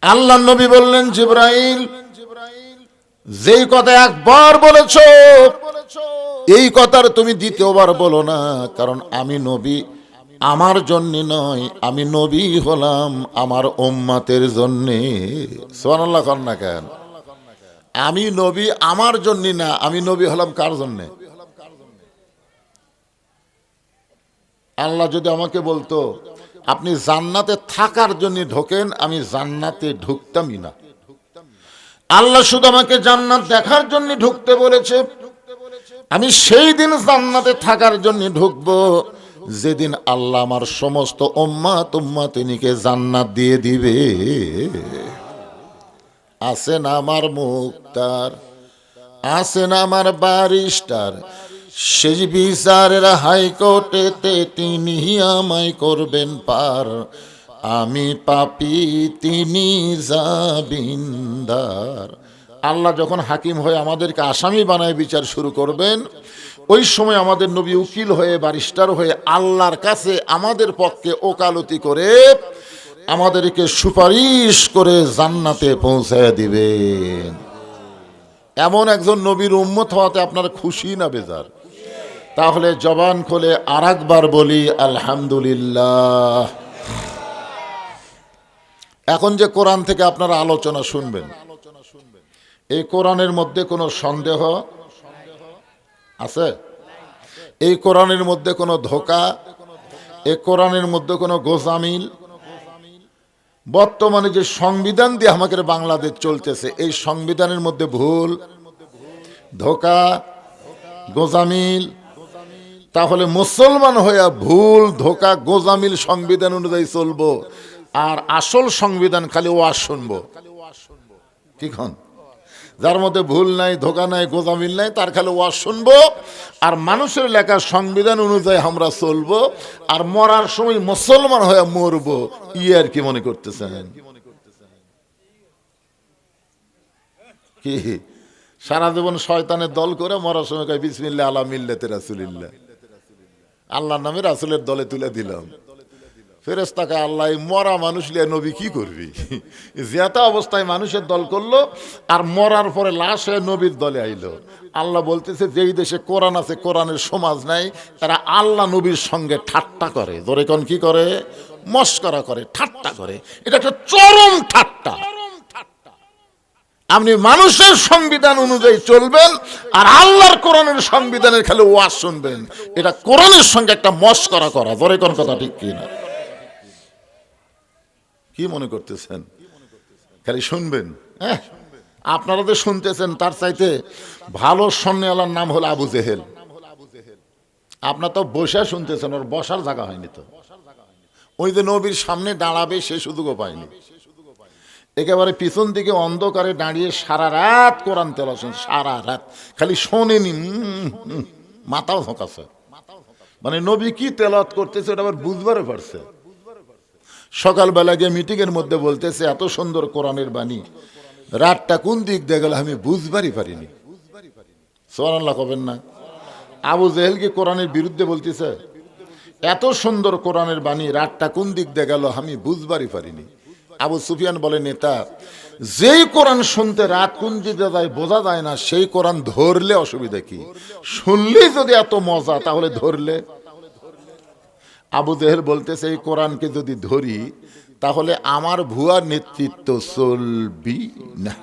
আল্লাহ নবী বললেন, জিবরাইল, যেই কথা একবার বলেছো এই কথার তুমি দ্বিতীয়বার বলো না, কারণ আমি নবী আমার জন্য নয়, আমি নবী হলাম আমার উম্মতের জন্যে। সুবহানাল্লাহ কন না কেন? আমি নবী আমার জন্য না, আমি নবী হলাম কার জন্যে? আল্লাহ যদি আমাকে বলতো আপনি জান্নাতে থাকার জন্য ঢোকেন, আমি জান্নাতে ঢুকতামই না। আল্লাহ শুধু আমাকে জান্নাত দেখার জন্য ঢুকতে বলেছে, আমি সেই দিন জান্নাতে থাকার জন্য ঢুকবো যেদিন আল্লাহ আমার সমস্ত উম্মাত উম্মাতিনীকে জান্নাত দিয়ে দিবে। আছেন আমার মুক্তার, আছেন আমার ব্যারিস্টার, সেই বিচারের হাইকোর্টেতে তিনি আমায় করবেন পার। আমি পাপী, তিনি জামিনদার। আল্লাহ যখন হাকিম হয়ে আমাদেরকে আসামি বানায় বিচার শুরু করবেন, ওই সময় আমাদের নবী উকিল হয়ে, ব্যারিস্টার হয়ে আল্লাহর কাছে আমাদের পক্ষে ওকালতি করে আমাদেরকে সুপারিশ করে জান্নাতে পৌঁছায় দিবেন। এমন একজন নবীর উম্মত হওয়াতে আপনার খুশি না বেজার? তাহলে জবান খুলে আরেকবার বলি আলহামদুলিল্লাহ। এখন যে কোরআন থেকে আপনারা আলোচনা শুনবেন, এই কোরআনের মধ্যে কোনো সন্দেহ আছে? এই কোরআনের মধ্যে কোনো ধোঁকা, এই কোরআনের মধ্যে কোনো গোজামিল? বর্তমানে যে সংবিধান দিয়ে আমাদের বাংলাদেশ চলতেছে, এই সংবিধানের মধ্যে ভুল, ধোঁকা, গোজামিল। তাহলে মুসলমান হইয়া ভুল, ধোঁকা, গোজামিল সংবিধান অনুযায়ী চলবো, আর আসল সংবিধান খালি ওয়াজ শুনবো? কি খন? যার মধ্যে ভুল নাই, ধোঁকা নাই, গোজামিল নাই, তার খালি ওয়াজ শুনবো, আর মানুষের লেখা সংবিধান অনুযায়ী আমরা চলবো, আর মরার সময় মুসলমান হয়ে মরবো। আর কি মনে করতেছেন? কি সারা জীবন শয়তানের দল করে মরার সময় কয় বিসমিল্লাহ আলা মিল্লাতে রাসূলিল্লাহ, আল্লাহর নামে রাসূলের দলে তুলে দিলাম। ফেরেশতাকে আল্লাহ মরা মানুষ লিয়ে নবী কি করবি? যেটা অবস্থায় মানুষের দল করলো, আর মরার পরে লাশ হয়ে নবীর দলে আইলো। আল্লাহ বলতেছে, যেই দেশে কোরআন আছে, কোরআনের সমাজ নাই, তারা আল্লাহ নবীর সঙ্গে ঠাট্টা করে। ধরে কোন কি করে? মস্করা করে, ঠাট্টা করে। এটা একটা চরম ঠাট্টা। আপনি মানুষের সংবিধান অনুযায়ী চলবেন, আর আল্লাহর কোরআনের সংবিধানের খালি ওয়াজ শুনবেন। এটা কোরআনের সঙ্গে একটা মস্করা করা। ধরে কোন কথা ঠিক কি না? কি মনে করতেছেন? খালি শুনবেন? হ্যাঁ, আপনারা তো শুনতেছেন, তার চাইতে ভালো সন্ন্যালার নাম হলো আবু জেহেল। আপনার তো বসে শুনতেছেন, ওর বসার জায়গা হয়নি। তো ওই যে নবীর সামনে দাঁড়াবে, সে সুযোগও পায়নি। একেবারে পিছন দিকে অন্ধকারে দাঁড়িয়ে সারা রাত কোরআন তেলাওয়াত শুনছে, সারা রাত খালি শোনেনি, মাথাও ঝোঁকাছে। মানে নবী কি তেলাওয়াত করতেছে ওটা আবার বুঝবারও পারছে। সকালবেলা গিয়ে মিটিংয়ের মধ্যে বলতেছে, এত সুন্দর কোরআনের বাণী, রাতটা কোন দিক দিয়ে গেল আমি বুঝবারই পারিনি। সুবহানাল্লাহ কবেন না? আবু জেহেল কি কোরআনের বিরুদ্ধে বলতেছে? এত সুন্দর কোরআনের বাণী, রাতটা কোন দিক দিয়ে গেল আমি বুঝবারই পারিনি। আবু সুফিয়ান বলে, নেতা, যেই কোরআন শুনতে রাত কোন দিকে যায় বোঝা যায় না, সেই কোরআন ধরলে অসুবিধা কি? শুনলেই যদি এত মজা, তাহলে ধরলে? আবু জেহেল বলতেছে, এই কোরআনকে যদি ধরি তাহলে আমার ভুয়ার নেতৃত্ব চলবি না।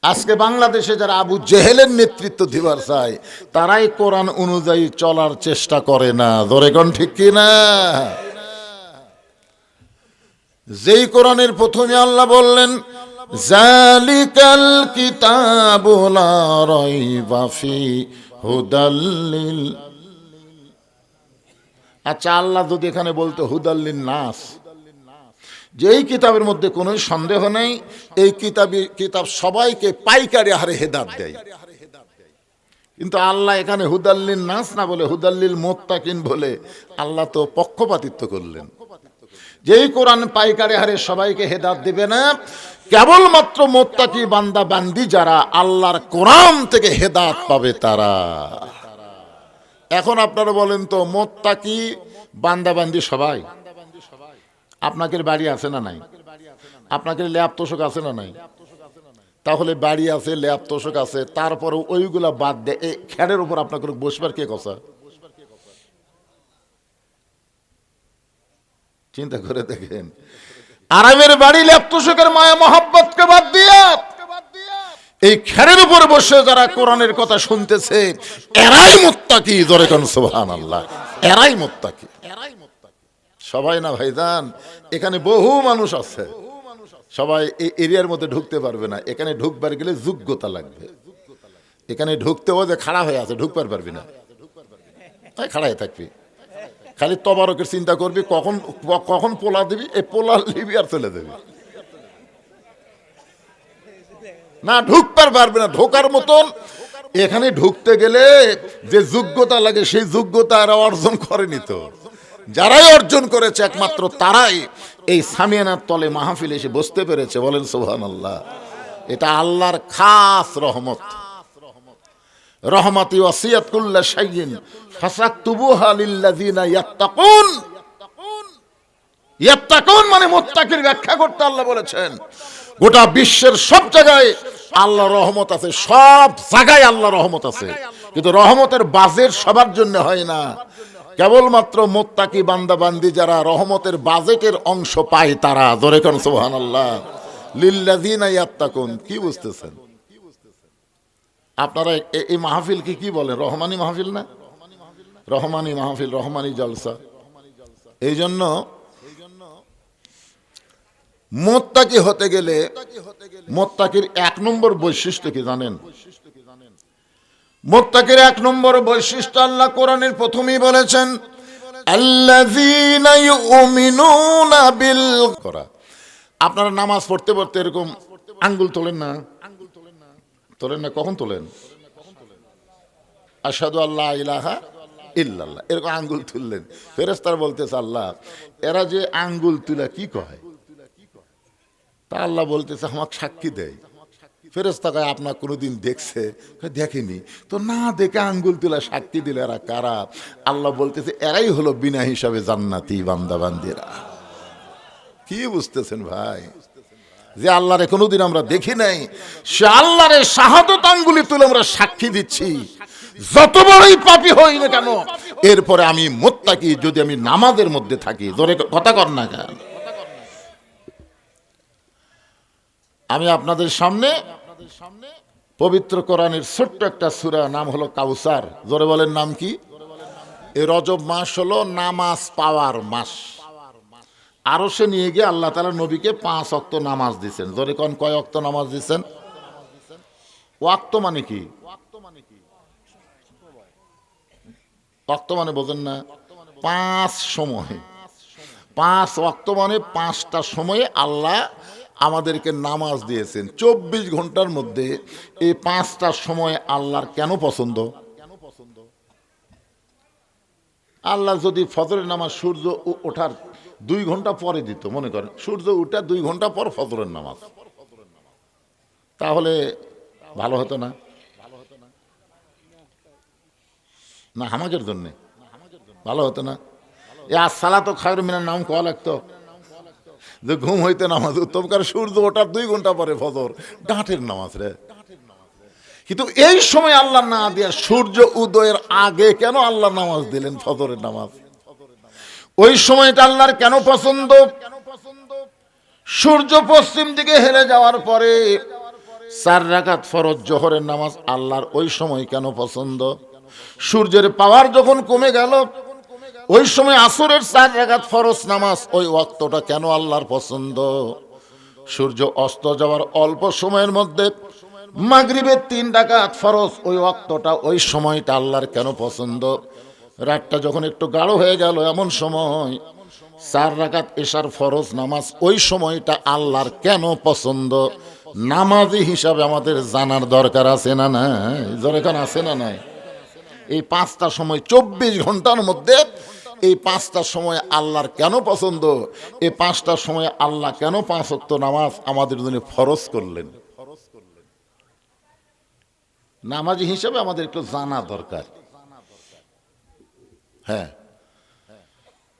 আজকে বাংলাদেশে যারা আবু জেহেলের নেতৃত্ব দিবার চায়, তারাই কোরআন অনুযায়ী চলার চেষ্টা করে না। ধরে কোন ঠিক কি না? যেই কোরআনের প্রথমে আল্লাহ বললেন, জালিকাল কিতাবু লা রাইবা ফি হুদাল লিল। আচ্ছা, আল্লাহ যদি এখানে বলতো হুদাল্লিন নাস, যে এই কিতাবের মধ্যে কোনো সন্দেহ নেই, এই কিতাব সবাইকে পাইকারি হারে হেদায়েত দেয়, কিন্তু আল্লাহ এখানে হুদাল্লিন নাস না বলে হুদাল্লিল মুত্তাকিন বলে আল্লাহ তো পক্ষপাতিত্ব করলেন। যেই কোরআন পাইকারি হারে সবাইকে হেদায়েত দিবে না, কেবলমাত্র মুত্তাকি বান্দা বান্দি যারা আল্লাহর কোরআন থেকে হেদায়েত পাবে তারা। এখন আপনারা বলেন তো, মোত্তাকি বান্দাবান্দি সবাই? আপনাদের বাড়ি আছে না নাই? আপনাদের ল্যাব তোষক আছে না নাই? তাহলে বাড়ি আছে, ল্যাব তোষক আছে, তারপরে ওইগুলা বাদ দেয় এই খেড়ের উপর আপনাকে বসবার কে কথা? চিন্তা করে দেখেন, আরামের বাড়ি ল্যাব তোষকের মায়া মহাব্বতকে বাদ দিয়ে এই খেড়ের উপর বসে যারা কোরআনের কথা শুনতেছে, এরাই মুত্তাকি। জোরে কোন সুবহানাল্লাহ, এরাই মুত্তাকি। সবাই না ভাইজান, এখানে বহু মানুষ আছে, সবাই এই এরিয়ার মধ্যে ঢুকতে পারবে না। এখানে ঢুকবার গেলে যোগ্যতা লাগবে। এখানে ঢুকতেও যে খাড়া হয়ে আছে, ঢুকবার পারবি না, তাই খাড়াই থাকবি, খালি তবারকের চিন্তা করবি, কখন কখন পোলা দিবি, এই পোলা লিবি আর চলে দেবি, না ঢুকবার পারবে না। ঢোকার মতন এখানে ঢুকতে গেলে যে যোগ্যতা লাগে, সেই যোগ্যতা এরা অর্জন করেনি। তো যারাই অর্জন করেছে একমাত্র তারাই এই সামিয়ানার তলে মাহফিল এসে বসতে পেরেছে। বলেন সুবহানাল্লাহ। এটা আল্লাহর খাস রহমত। রহমতি ওয়াসিয়াত কুল্লা শাইইন ফাসাকতুবুহা লিল্লাযিনা ইয়াত্তাকুন। ইয়াত্তাকুন মানে মুত্তাকির ব্যাখ্যা করতে আল্লাহ বলেছেন গোটা বিশ্বের সব জায়গায় আল্লাহ রহমত আছে, সব জায়গায় আল্লাহ রহমত আছে, কিন্তু রহমতের বাজেট সবার জন্য হয় না। কেবলমাত্র মুত্তাকি বান্দা বান্দি যারা রহমতের বাজেটের অংশ পায় তারা। জোরে কোন সুবহানাল্লাহ। লিল্লাযিনা ইয়াত্তাকুন, কি বুঝতেছেন আপনারা? এই মাহফিল কি বলেন? রহমানি মাহফিল না? রহমানি মাহফিল, রহমানি জলসা। এই জন্য মুত্তাকি হতে গেলে মুত্তাকির ১ নম্বর বৈশিষ্ট্য কি জানেন? মুত্তাকির ১ নম্বর বৈশিষ্ট্য আল্লাহ কোরআনের প্রথমেই বলেছেন, আল্লাযীনা ইউমিনুনা বিল করা। আপনারা নামাজ পড়তে পড়তে এরকম আঙ্গুল তোলেন না? তোলেন না? কখন তোলেন? আশহাদু আল্লা ইলাহা ইল্লাল্লাহ, এরকম আঙ্গুল তুললেন। ফেরেশতারা বলতেছে, আল্লাহ এরা যে আঙ্গুল তুলা কি কয়? তা আল্লাহ বলতেছে, আমাকে সাক্ষী দেয়। ফেরেশতা কয়, আপনার কোনোদিন দেখছে? দেখেনি। তো না দেখে আঙ্গুল তুলা সাক্ষী দিলে এরা কারা? আল্লাহ বলতেছে, এরাই হলো বিনা হিসাবে জান্নাতি বান্দা বান্দিরা। কি বুঝতেছেন ভাই? যে আল্লাহরে কোনোদিন আমরা দেখি নাই, সে আল্লাহরে শাহাদত আঙ্গুলি তুলে আমরা সাক্ষী দিচ্ছি, যত বড়ই পাপী হই না কেন এরপরে আমি মুত্তাকি যদি আমি নামাজের মধ্যে থাকি। জোরে কথা কর না কেন? আমি আপনাদের সামনে পবিত্র কোরআনের ছোট্ট একটা সূরা, নাম হলো কাউসার। জোরে বলেন, নাম কি? এই রজব মাস হলো নামাজ পাওয়ার মাস। আরশে নিয়ে গিয়ে আল্লাহ তাআলা নবীকে 5 ওয়াক্ত নামাজ দিয়েছেন। জোরে কোন, কয় ওয়াক্ত নামাজ দিয়েছেন? ওয়াক্ত মানে কি? ওয়াক্ত মানে বোঝেন না? 5 সময়। 5 ওয়াক্ত মানে 5টা সময়ে আল্লাহ আমাদেরকে নামাজ দিয়েছেন। 24 ঘন্টার মধ্যে এই 5টা সময় আল্লাহর কেন পছন্দ? আল্লাহ যদি ফজরের নামাজ সূর্য ওঠার 2 ঘন্টা পরে দিত, মনে করেন সূর্য উঠা 2 ঘন্টা পর ফজরের নামাজ, তাহলে ভালো হতো না? না আমাদের জন্য ভালো হতো না? আসসালাতু খায়রুম মিনান নাওম কোয়া লাগতো, যে ঘুম হইতে নামাজ উত্তম, কারণ সূর্য ওঠার 2 ঘন্টা পরে ফজর, ডাঁটের নামাজ রে। কিন্তু এই সময় আল্লাহ না দিয়ে সূর্য উদয়ের আগে কেন আল্লাহ নামাজ দিলেন ফজরের নামাজ? ওই সময়টা আল্লাহর কেন পছন্দ? সূর্য পশ্চিম দিকে হেলে যাওয়ার পরে 4 রাকাত ফরজ জোহরের নামাজ আল্লাহর ওই সময় কেন পছন্দ? সূর্যের পাওয়ার যখন কমে গেল ওই সময় আসরের 4 রাকাত ফরজ নামাজ, ওই ওয়াক্তটা কেন আল্লাহর পছন্দ? সূর্য অস্ত যাওয়ার অল্প সময়ের মধ্যে মাগরিবের 3 রাকাত ফরজ, ওই ওয়াক্তটা ওই সময়টা আল্লাহর কেন পছন্দ? রাতটা যখন একটু গাঢ় হয়ে গেল এমন সময় 4 রাকাত এশার ফরজ নামাজ, ওই সময়টা আল্লাহর কেন পছন্দ? নামাজি হিসাবে আমাদের জানার দরকার আছে না নাই? যখন আছে না নাই? এই 5টা সময় 24 ঘন্টার মধ্যে এই 5টা সময় আল্লাহর কেন পছন্দ? এই 5টা সময় আল্লাহ কেন 5 ওয়াক্ত নামাজ আমাদের জন্য ফরজ করলেন? নামাজি হিসাবে আমাদের একটু জানা দরকার। হ্যাঁ,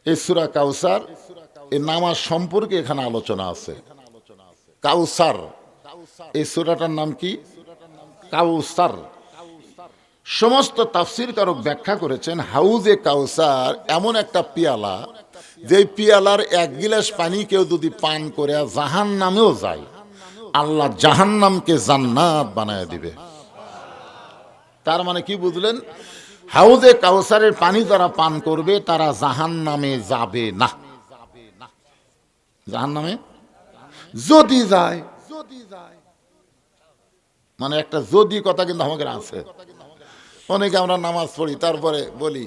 এই সূরা কাউসার, এই নামাজ সম্পর্কে এখানে আলোচনা আছে। কাউসার, এই সূরাটার নাম কি? কাউসার। সমস্ত তাফসীর কারক ব্যাখ্যা করেছেন হাউজে কাউসার এমন একটা পিয়ালা, যে পিয়ালার এক গিলাস পানি কেউ যদি পান করে জাহান নামেও যায়, আল্লাহ জাহান্নামকে জান্নাত বানায় দিবে। তার মানে কি বুঝলেন? হাউজে কাউসারের পানি যারা পান করবে তারা জাহান্নামে যাবে না। জাহান্নামে যদি যায়, মানে একটা যদি কথা কিন্তু আমাদের আছে। অনেকে আমরা নামাজ পড়ি, তারপরে বলি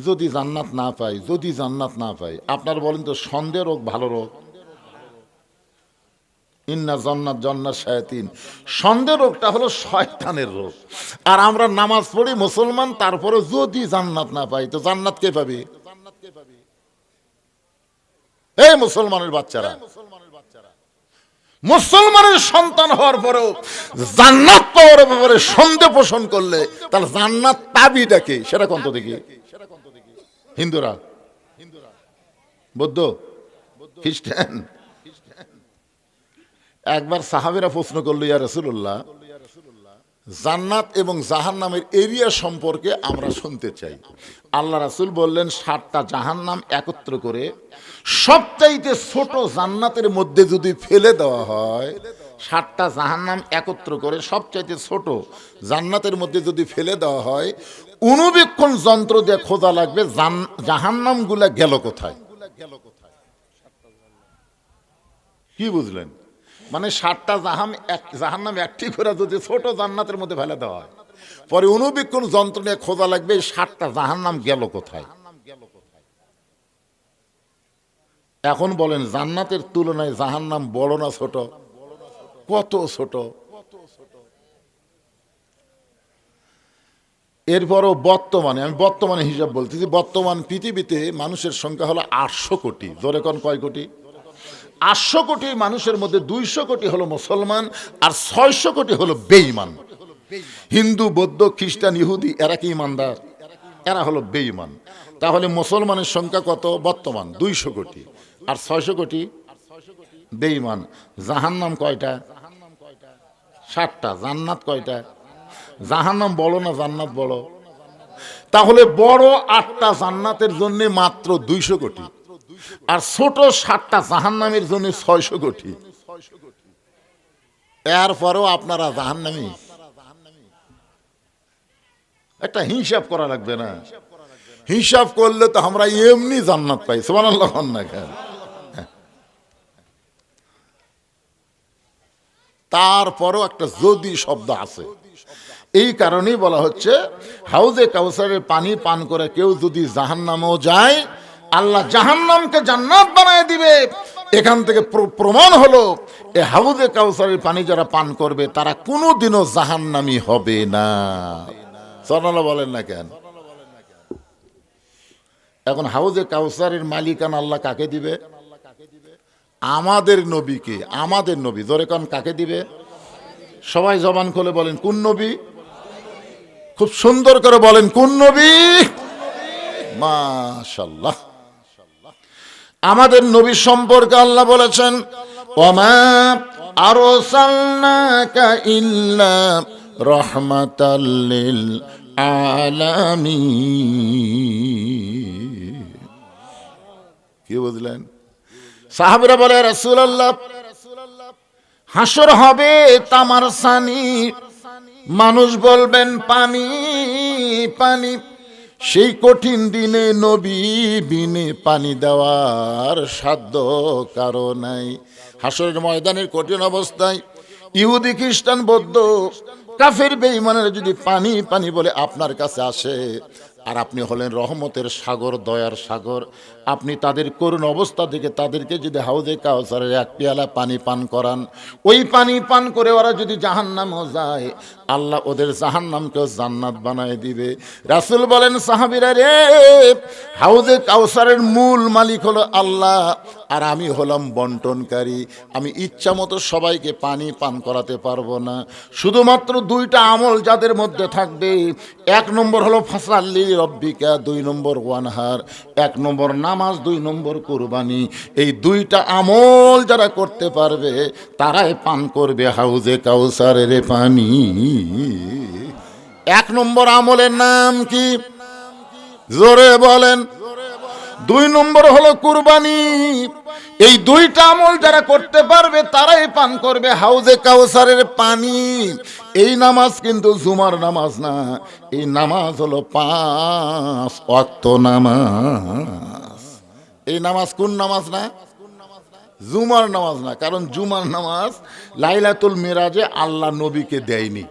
যদি জান্নাত না পাই, যদি জান্নাত না পাই। আপনার বলেন তো সন্দেহ রোগ ভালো রোগ? ইন্না জান্নাত জান্নাত শায়াতিন, সন্দেহ রোগটা হলো শয়তানের রোগ। আর আমরা নামাজ পড়ি মুসলমান, তারপরে যদি জান্নাত না পাই, তো জান্নাত কে পাবে? এই মুসলমানের বাচ্চারা, মুসলমানের সন্তান হওয়ার পরেও জান্নাত পাওয়ার ব্যাপারে সন্দেহ পোষণ করলে তার জান্নাত পাবিটাকে সেটা কোন তো দেখি? হিন্দুরা, বৌদ্ধ, খ্রিস্টান। একবার সাহাবীরা প্রশ্ন করলো, ইয়া রাসূলুল্লাহ, জান্নাত এবং জাহান্নামের এরিয়া সম্পর্কে আমরা শুনতে চাই। আল্লাহ রাসূল বললেন, 7টা জাহান্নাম একত্র করে সবচাইতে ছোট জান্নাতের মধ্যে যদি ফেলে দেওয়া হয়, 7টা জাহান্নাম একত্র করে সবচাইতে ছোট জান্নাতের মধ্যে যদি ফেলে দেওয়া হয়, অনুবীক্ষণ যন্ত্র দিয়ে খোঁজা লাগবে জাহান্নামগুলা গেল কোথায়। কি বুঝলেন? মানে 7টা জাহান্নাম একটি করে যদি ছোট জান্নাতের মধ্যে ফেলে দেওয়া হয়, পরে অনুবীক্ষণ যন্ত্র নিয়ে খোঁজা লাগবে 7টা জাহান্নাম গেল কোথায়। এখন বলেন, জান্নাতের তুলনায় জাহান্নাম বড় না ছোট? কত ছোট! এরপরও বর্তমানে, আমি বর্তমানে হিসাব বলতেছি, বর্তমান পৃথিবীতে মানুষের সংখ্যা হলো 800 কোটি। জোরে কোন কয় কোটি? 800 কোটি মানুষের মধ্যে 200 কোটি হলো মুসলমান, আর 600 কোটি হলো বেঈমান। হিন্দু, বৌদ্ধ, খ্রিস্টান, ইহুদি এরা কি ইমানদার? এরা হলো বেঈমান। তাহলে মুসলমানের সংখ্যা কত বর্তমান? 200 কোটি, আর 600 কোটি বেঈমান। জাহান্নাম কয়টা? 7টা। জান্নাত কয়টা? জাহান্নাম বড় না জান্নাত বড়? তাহলে বড় 8টা জান্নাতের জন্য মাত্র 200 কোটি, আর ছোট 7টা জাহান্নামের জন্য 600 কোটি। এরপরেও আপনারা জাহান্নামী? একটা হিসাব করা লাগবে না? হিসাব করলে তো আমরা এমনি জান্নাত পাই। সুবহানাল্লাহ না কেন? তারপরও একটা যদি শব্দ আছে। এই কারণেই বলা হচ্ছে, হাউজে কাউসারের পানি পান করে কেউ যদি জাহান্নামেও যায়, আল্লাহ জাহান্নামকে জান্নাত বানায় দিবে। এখান থেকে প্রমাণ হলো, এই হাউজে কাউসারের পানি যারা পান করবে তারা কোনোদিনও জাহান্নামী হবে না। সুবহানাল্লাহ বলেন না কেন? এখন হাউজে কাউসারের মালিকানা আল্লাহ কাকে দিবে? আমাদের নবীকে। আমাদের নবী। জোরে কোন কাকে দিবে? সবাই জবান খুলে বলেন, কোন নবী? খুব সুন্দর করে বলেন, কোন নবী? মাশাআল্লাহ। আমাদের নবী সম্পর্কে আল্লাহ বলেছেন, ওমা আরসালনাকা ইল্লা রাহমাতাল লিল আলামিন। কি বুঝলেন? সাহাবীরা বলে, রাসূলুল্লাহ, হাসর হবে তামার সানি, মানুষ বলবেন পানি পানি। সেই কঠিন দিনে নবী বিনে পানি দেওয়ার সাধ্য কারো নাই। হাসরের ময়দানের কঠিন অবস্থায় ইহুদি, খ্রিস্টান, বৌদ্ধ, কাফের, বেঈমানের যদি পানি পানি বলে আপনার কাছে আসে, আর আপনি হলেন রহমতের সাগর, দয়ার সাগর, আপনি তাদের করুণ অবস্থা থেকে তাদেরকে যদি হাউজে কাউসারের এক পেয়ালা পানি পান করান, ওই পানি পান করে ওরা যদি জাহান্নামও যায়, আল্লাহ ওদের জাহান্নামকেও জান্নাত বানায় দিবে। রাসূল বলেন, সাহাবীরা রে, হাউজে কাউসারের মূল মালিক হলো আল্লাহ, আর আমি হলাম বন্টনকারী। আমি ইচ্ছা মতো সবাইকে পানি পান করাতে পারবো না। শুধুমাত্র দুইটা আমল যাদের মধ্যে থাকবে, এক নম্বর হলো ফাসাল্লি রব্বিকা, 2 নম্বর ওয়ানহার, 1 নম্বর নামাজ, 2 নম্বর কুরবানি। এই দুইটা আমল যারা করতে পারবে তারাই পান করবে হাউজে কাউসারের পানি। 1 নম্বর আমলের নাম কি? জোরে বলেন। 2 নম্বর হলো কুরবানি। এই দুইটা আমল যারা করতে পারবে তারাই পান করবে হাউজে কাউসারের পানি। এই নামাজ কিন্তু জুমার নামাজ না, এই নামাজ হলো 5 ওয়াক্ত নামাজ। এই নামাজ কোন নামাজ না? জুমার নামাজ না। কারণ জুমার নামাজ লাইলাতুল মিরাজে আল্লাহ নবীকে দেয়নি।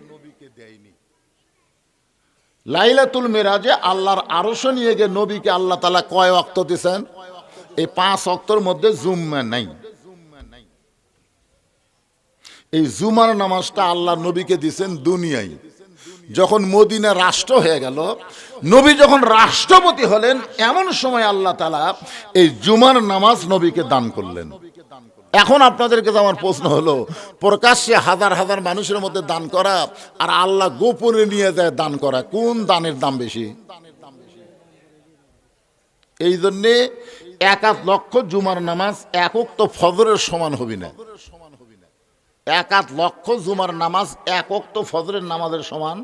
লাইলাতুল মিরাজে আল্লাহর আরশে নিয়ে গিয়ে নবীকে আল্লাহ তাআলা কয় ওয়াক্ত দিয়েছেন? এই 5 ওয়াক্তের মধ্যে জুম্মা নাই। এই জুমার নামাজটা আল্লাহ নবীকে দিয়েছেন দুনিয়ায়। যখন মদিনা রাষ্ট্র হয়ে গেল, নবী যখন রাষ্ট্রপতি হলেন, এমন সময় আল্লাহ তাআলা এই জুমার নামাজ নবীকে দান করলেন। এখন আপনাদের কাছে আমার প্রশ্ন হলো, প্রকাশ্যে হাজার হাজার মানুষের মধ্যে দান করা আর আল্লাহ গোপনে নিয়ে যায় দান করা, কোন দানের দাম বেশি? এই জন্যে 1 লক্ষ জুমার নামাজ একক তো ফজরের সমান হবে না। 1 লক্ষ জুমার নামাজ একক তো ফজরের নামাজের সমান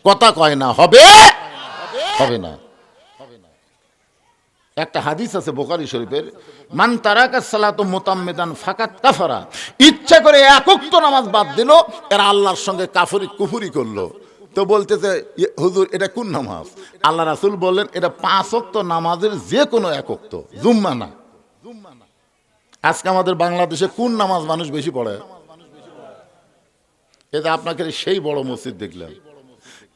কথা কয় না, হবে হবে না। একটা হাদিস আছে বুখারী শরীফের, মান তারাকা সালাতু মুতাম্মিদান ফাকাত কাফারা, ইচ্ছা করে একক তো নামাজ বাদ দিল, এরা আল্লাহর সঙ্গে কুফরি করলো। তো বলতেছে হুজুর এটা কোন নামাজ? আল্লাহ রাসূল বললেন এটা 5 ওয়াক্ত নামাজের যে কোনো এক ওয়াক্ত, জুম্মা না। আজকে আমাদের বাংলাদেশে কোন নামাজ মানুষ বেশি পড়ে? এটা আপনাকে সেই বড় মসজিদ দেখলাম,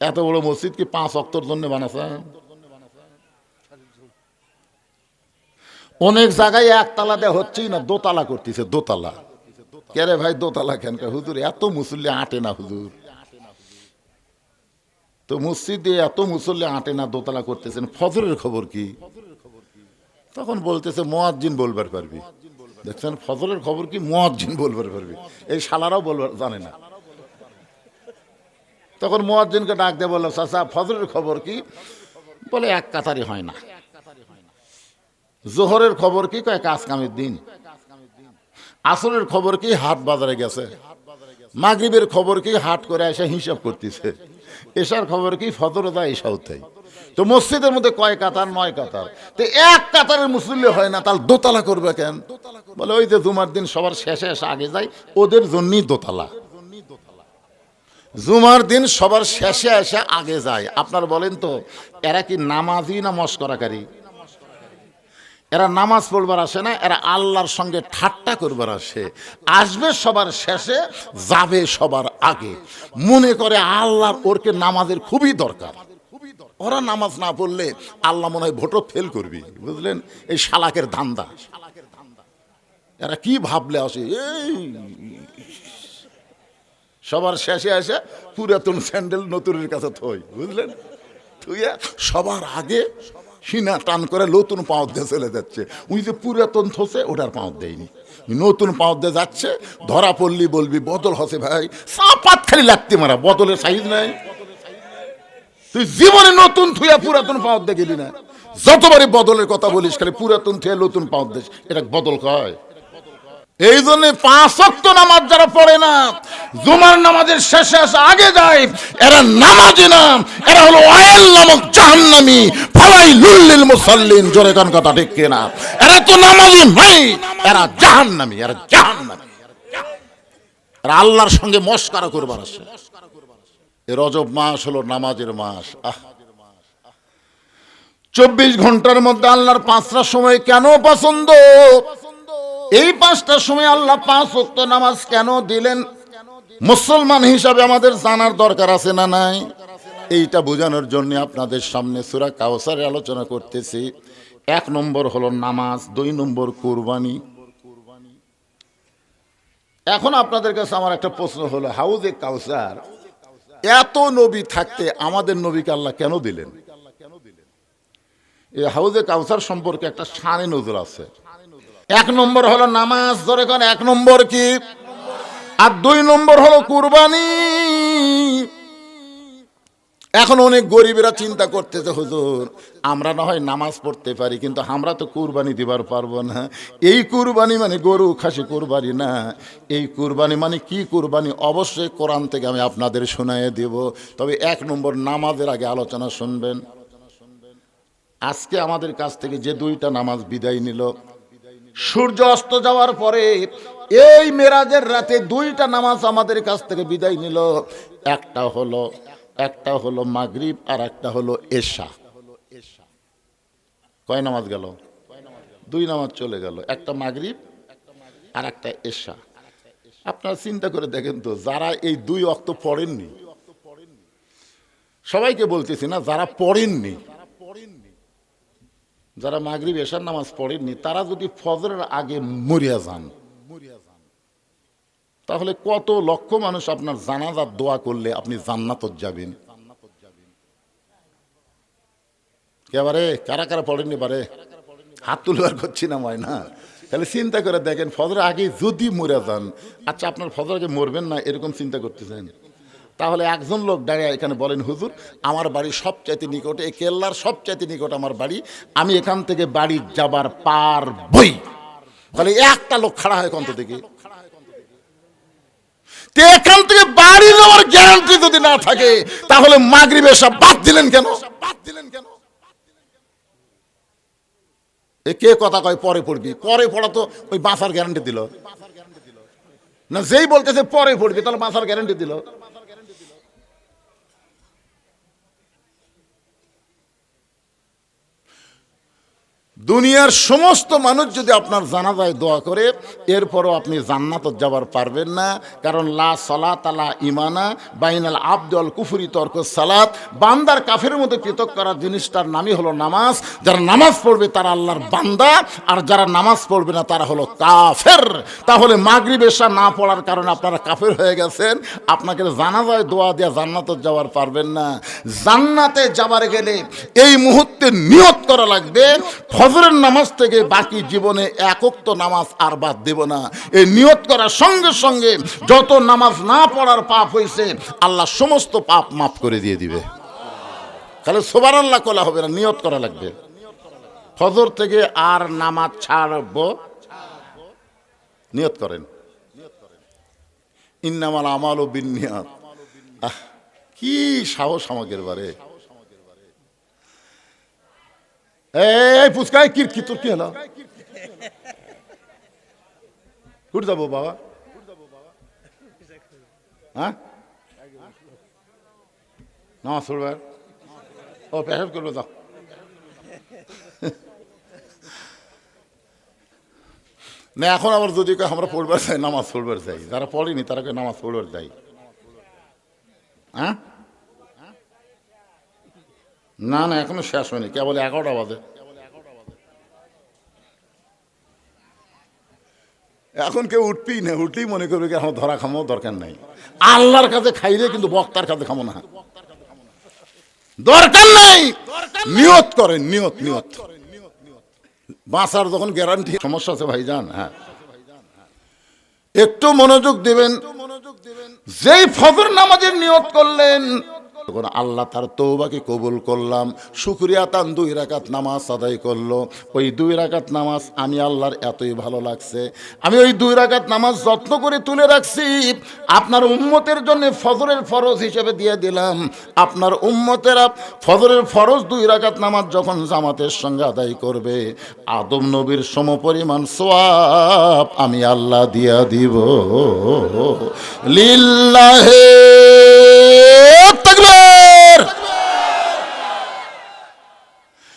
এত বড় মসজিদ কি 5 ওয়াক্তর জন্য বানাছেন? অনেক জায়গায় একতলা দেওয়া হচ্ছেই না, দোতলা করতেছে। দোতলা কে রে ভাই? দোতলা কেন? হুজুর এত মুসল্লি আটে না হুজুর, তো মসজিদে এত মুসল্লি আটে না, দোতলা করতেছেন, ফজরের খবর কি? তখন বলতেছে মুয়াজ্জিন বলবার পারবি। দেখছেন ফজরের খবর কি? মুয়াজ্জিন বলবার পারবি। এই শালারাও বলবার জানে না। তখন মুয়াজ্জিনকে ডাক দিয়ে বলল, চাচা ফজরের খবর কি? বলে 1 কাতারি হয় না। জোহরের খবর কি? কয় কাজ কামের দিন। আসরের খবর কি? হাট বাজারে গেছে। মাগরিবের খবর কি? হাট করে এসে হিসাব করতেছে। এশার খবর কি? ফজরে যায় এশাও তাই। তো মসজিদের মধ্যে কয় কাতার? 9 কাতার। তো 1 কাতারের মুসল্লি হয় না, তাহলে দোতলা করবে কেন? বলে ওই যে জুমার দিন সবার শেষে এসে আগে যায়, ওদের জন্যই দোতলা। জুমার দিন সবার শেষে এসে আগে যায়। আপনার বলেন তো এরা কি নামাজি না মস্করাকারী? এরা নামাজ পড়বার আসে না, এরা আল্লাহর সঙ্গে ঠাট্টা করবার আসে। আসবে সবার শেষে, যাবে সবার আগে। মনে করে আল্লাহর ওরকে নামাজের খুবই দরকার। ওরা নামাজ না পড়লে আল্লাহ মনে হয় ভোটও ফেল করবি, বুঝলেন? এই শালাকের ধান্দা। এরা কি ভাবলে আসে? এই সবার শেষে এসে পুরাতন স্যান্ডেল নতুনের কাছে থই, বুঝলেন? থুইয়া সবার আগে সিনা টান করে নতুন পাওয়ার দিয়ে চলে যাচ্ছে। উনি যে পুরাতন থসে ওটার পাওয়ার দেয়নি, নতুন পাওয়ার দিয়ে যাচ্ছে। ধরা পড়লি বলবি বদল হসে ভাই, চাপাত খালি লাগতে মারা, বদলের সাইজ নাই। তুই জীবনে নতুন থুইয়া পুরাতন পাওয়ার দিয়ে গেলি না। যতবারই বদলের কথা বলিস খালি পুরাতন থুইয়া নতুন পাওয়ার দিস, এটা বদল কয়? এই জন্য 5 ওয়াক্ত নামাজ যারা পড়ে না, জুমার নামাজের শেষে আসে আগে যায়, এরা নামাজি না, এরা হলো ওয়াইল নামক জাহান্নামী। ফাওয়াইলুল লিল মুসাল্লিন, জোরে কান কথা ঠিক কিনা? এরা তো নামাজি নাই, এরা জাহান্নামী, এরা জাহান্নামী। এরা আল্লাহর সঙ্গে মস্করা করবার আসে। এই রজব মাস হলো নামাজের মাস। 24 ঘন্টার মধ্যে আল্লাহর 5টা সময় কেন পছন্দ? এই 5টা সময় আল্লাহ 5 ওয়াক্ত নামাজ কেন দিলেন? মুসলমান হিসাবে আমাদের জানার দরকার আছে না নাই? এইটা বোঝানোর জন্য আপনাদের সামনে সূরা কাউসারে আলোচনা করতেছি। 1 নম্বর হলো নামাজ, 2 নম্বর কুরবানি। এখন আপনাদের কাছে আমার একটা প্রশ্ন হলো, হাউজে কাউসার এত নবী থাকতে আমাদের নবীকে আল্লাহ কেন দিলেন? এই হাউজে কাউসার সম্পর্কে একটা শানে নজর আছে। এক নম্বর হলো নামাজ, ধরে কোন এক নম্বর কি, আর দুই নম্বর হলো কুরবানি। এখন অনেক গরিবেরা চিন্তা করতেছে, হুজুর আমরা না হয় নামাজ পড়তে পারি, কিন্তু আমরা তো কুরবানি দিবার পারবো না। এই কুরবানি মানে গরু খাসি কুরবানি না, এই কুরবানি মানে কি কুরবানি? অবশ্যই কোরআন থেকে আমি আপনাদের শোনায়ে দেব। তবে এক নম্বর নামাজের আগে আলোচনা শুনবেন। আজকে আমাদের কাছ থেকে যে দুইটা নামাজ বিদায় নিল, সূর্য অস্ত যাওয়ার পরে এই মেরাজের রাতে দুইটা নামাজ আমাদের কাছ থেকে বিদায় নিল। একটা হলো মাগরিব আর একটা হলো এশা। কয় নামাজ গেল? দুই নামাজ চলে গেল, একটা মাগরিব আর একটা এশা। আপনারা চিন্তা করে দেখেন তো, যারা এই দুই ওয়াক্ত পড়েননি, সবাইকে বলতেছি না, যারা পড়েননি, যারা মাগরিব এশার নামাজ পড়েননি, তারা যদি ফজরের আগে মরিয়া যান, তাহলে কত লক্ষ মানুষ আপনার জানাজার দোয়া করলে আপনি জান্নাতত যাবেন। এবারে কারা কারা পড়েননি, বারে হাত তুলবার করছি না, ময়না। তাহলে চিন্তা করে দেখেন, ফজরের আগে যদি মরে যান, আচ্ছা আপনার ফজরের আগে মরবেন না এরকম চিন্তা করতেছেন? তাহলে একজন লোক দাঁড়িয়ে এখানে বলেন, হুজুর আমার বাড়ি সবচাইতে নিকটে, এই কেল্লার সবচাইতে নিকট আমার বাড়ি, আমি এখান থেকে বাড়ি যাবার পারবই। তাহলে একটা লোক খাড়া হয় কন্ত থেকে, এখান থেকে বাড়ি যাওয়ার গ্যারান্টি যদি না থাকে, তাহলে মাগরিব এশা বাদ দিলেন কেন? কে কথা কয় পরে পড়বি, পরে পড়া তো ওই বাঁচার গ্যারান্টি দিল না। যেই বলতেছে পরে পড়বি, তাহলে বাঁচার গ্যারান্টি দিল। দুনিয়ার সমস্ত মানুষ যদি আপনার জানাজায় দোয়া করে, এরপরও আপনি জান্নাতত যাবার পারবেন না। কারণ লা সালাত আলা ইমানা বাইনাল আবদ ওয়াল কুফরি তরকুস সালাত, বান্দার কাফের মধ্যে পৃথক করার জিনিসটার নামই হলো নামাজ। যারা নামাজ পড়বে তারা আল্লাহর বান্দা, আর যারা নামাজ পড়বে না তারা হলো কাফের। তাহলে মাগরিব এশা না পড়ার কারণে আপনারা কাফের হয়ে গেছেন, আপনাকে জানাজায় দোয়া দিয়ে জান্নাতত যাওয়ার পারবেন না। জান্নাতে যাবার গেলে এই মুহূর্তে নিয়ত করা লাগবে, ফজরের নামাজ থেকে বাকি জীবনে এক ওয়াক্ত নামাজ আর বাদ দেব না। এই নিয়ত করার সঙ্গে সঙ্গে যত নামাজ না পড়ার পাপ হয়েছে, আল্লাহ সমস্ত পাপ মাফ করে দিয়ে দিবে। তাহলে সুবহানাল্লাহ কলা হবে না, নিয়ত করা লাগবে। ফজর থেকে আর নামাজ ছাড়ব, নিয়ত করেন। ইন্নামাল আমালু বিন্নিয়াত। কি সাহস আমাদের বারে। এই পুচকাই কি তোর কি হলো? উঠ যাবো বাবা, হ্যাঁ নামাজ পড়বে, ও পেশাব করবে, যাও। না এখন আবার যদি আমরা পড়বার চাই, নামাজ পড়বার চাই, যারা পড়েনি তারা নামাজ পড়বার চাই, হ্যাঁ না না এখনো শেষ হয়নি, কেবল 11টা বাজে। এখন কেউ উঠবেই না, উঠলেই মনে করবে কি আমার ধরা খামো, দরকার নাই। আল্লাহর কাছে খাইলে, কিন্তু বক্তার কাছে খামো না, দরকার নাই। নিয়ত করেন, নিয়ত নিয়ত। বাঁচার যখন গ্যারান্টি, সমস্যা আছে ভাইজান, হ্যাঁ একটু মনোযোগ দিবেন। যেই ফজর নামাজের নিয়ত করলেন, তখন আল্লাহ তার তওবাকে কবুল করলাম, শুকরিয়া তান 2 রাকাত নামাজ আদায় করলো। ওই 2 রাকাত নামাজ আমি আল্লাহর এতই ভালো লাগছে, আমি ওই 2 রাকাত নামাজ যত্ন করে তুলে রাখছি। আপনার উম্মতের জন্য ফজরের ফরজ হিসেবে দিয়ে দিলাম। আপনার উম্মতেরা ফজরের ফরজ 2 রাকাত নামাজ যখন জামাতের সঙ্গে আদায় করবে, আদম নবীর সমপরিমাণ সওয়াব আমি আল্লাহ দিয়া দিব। লিল্লাহে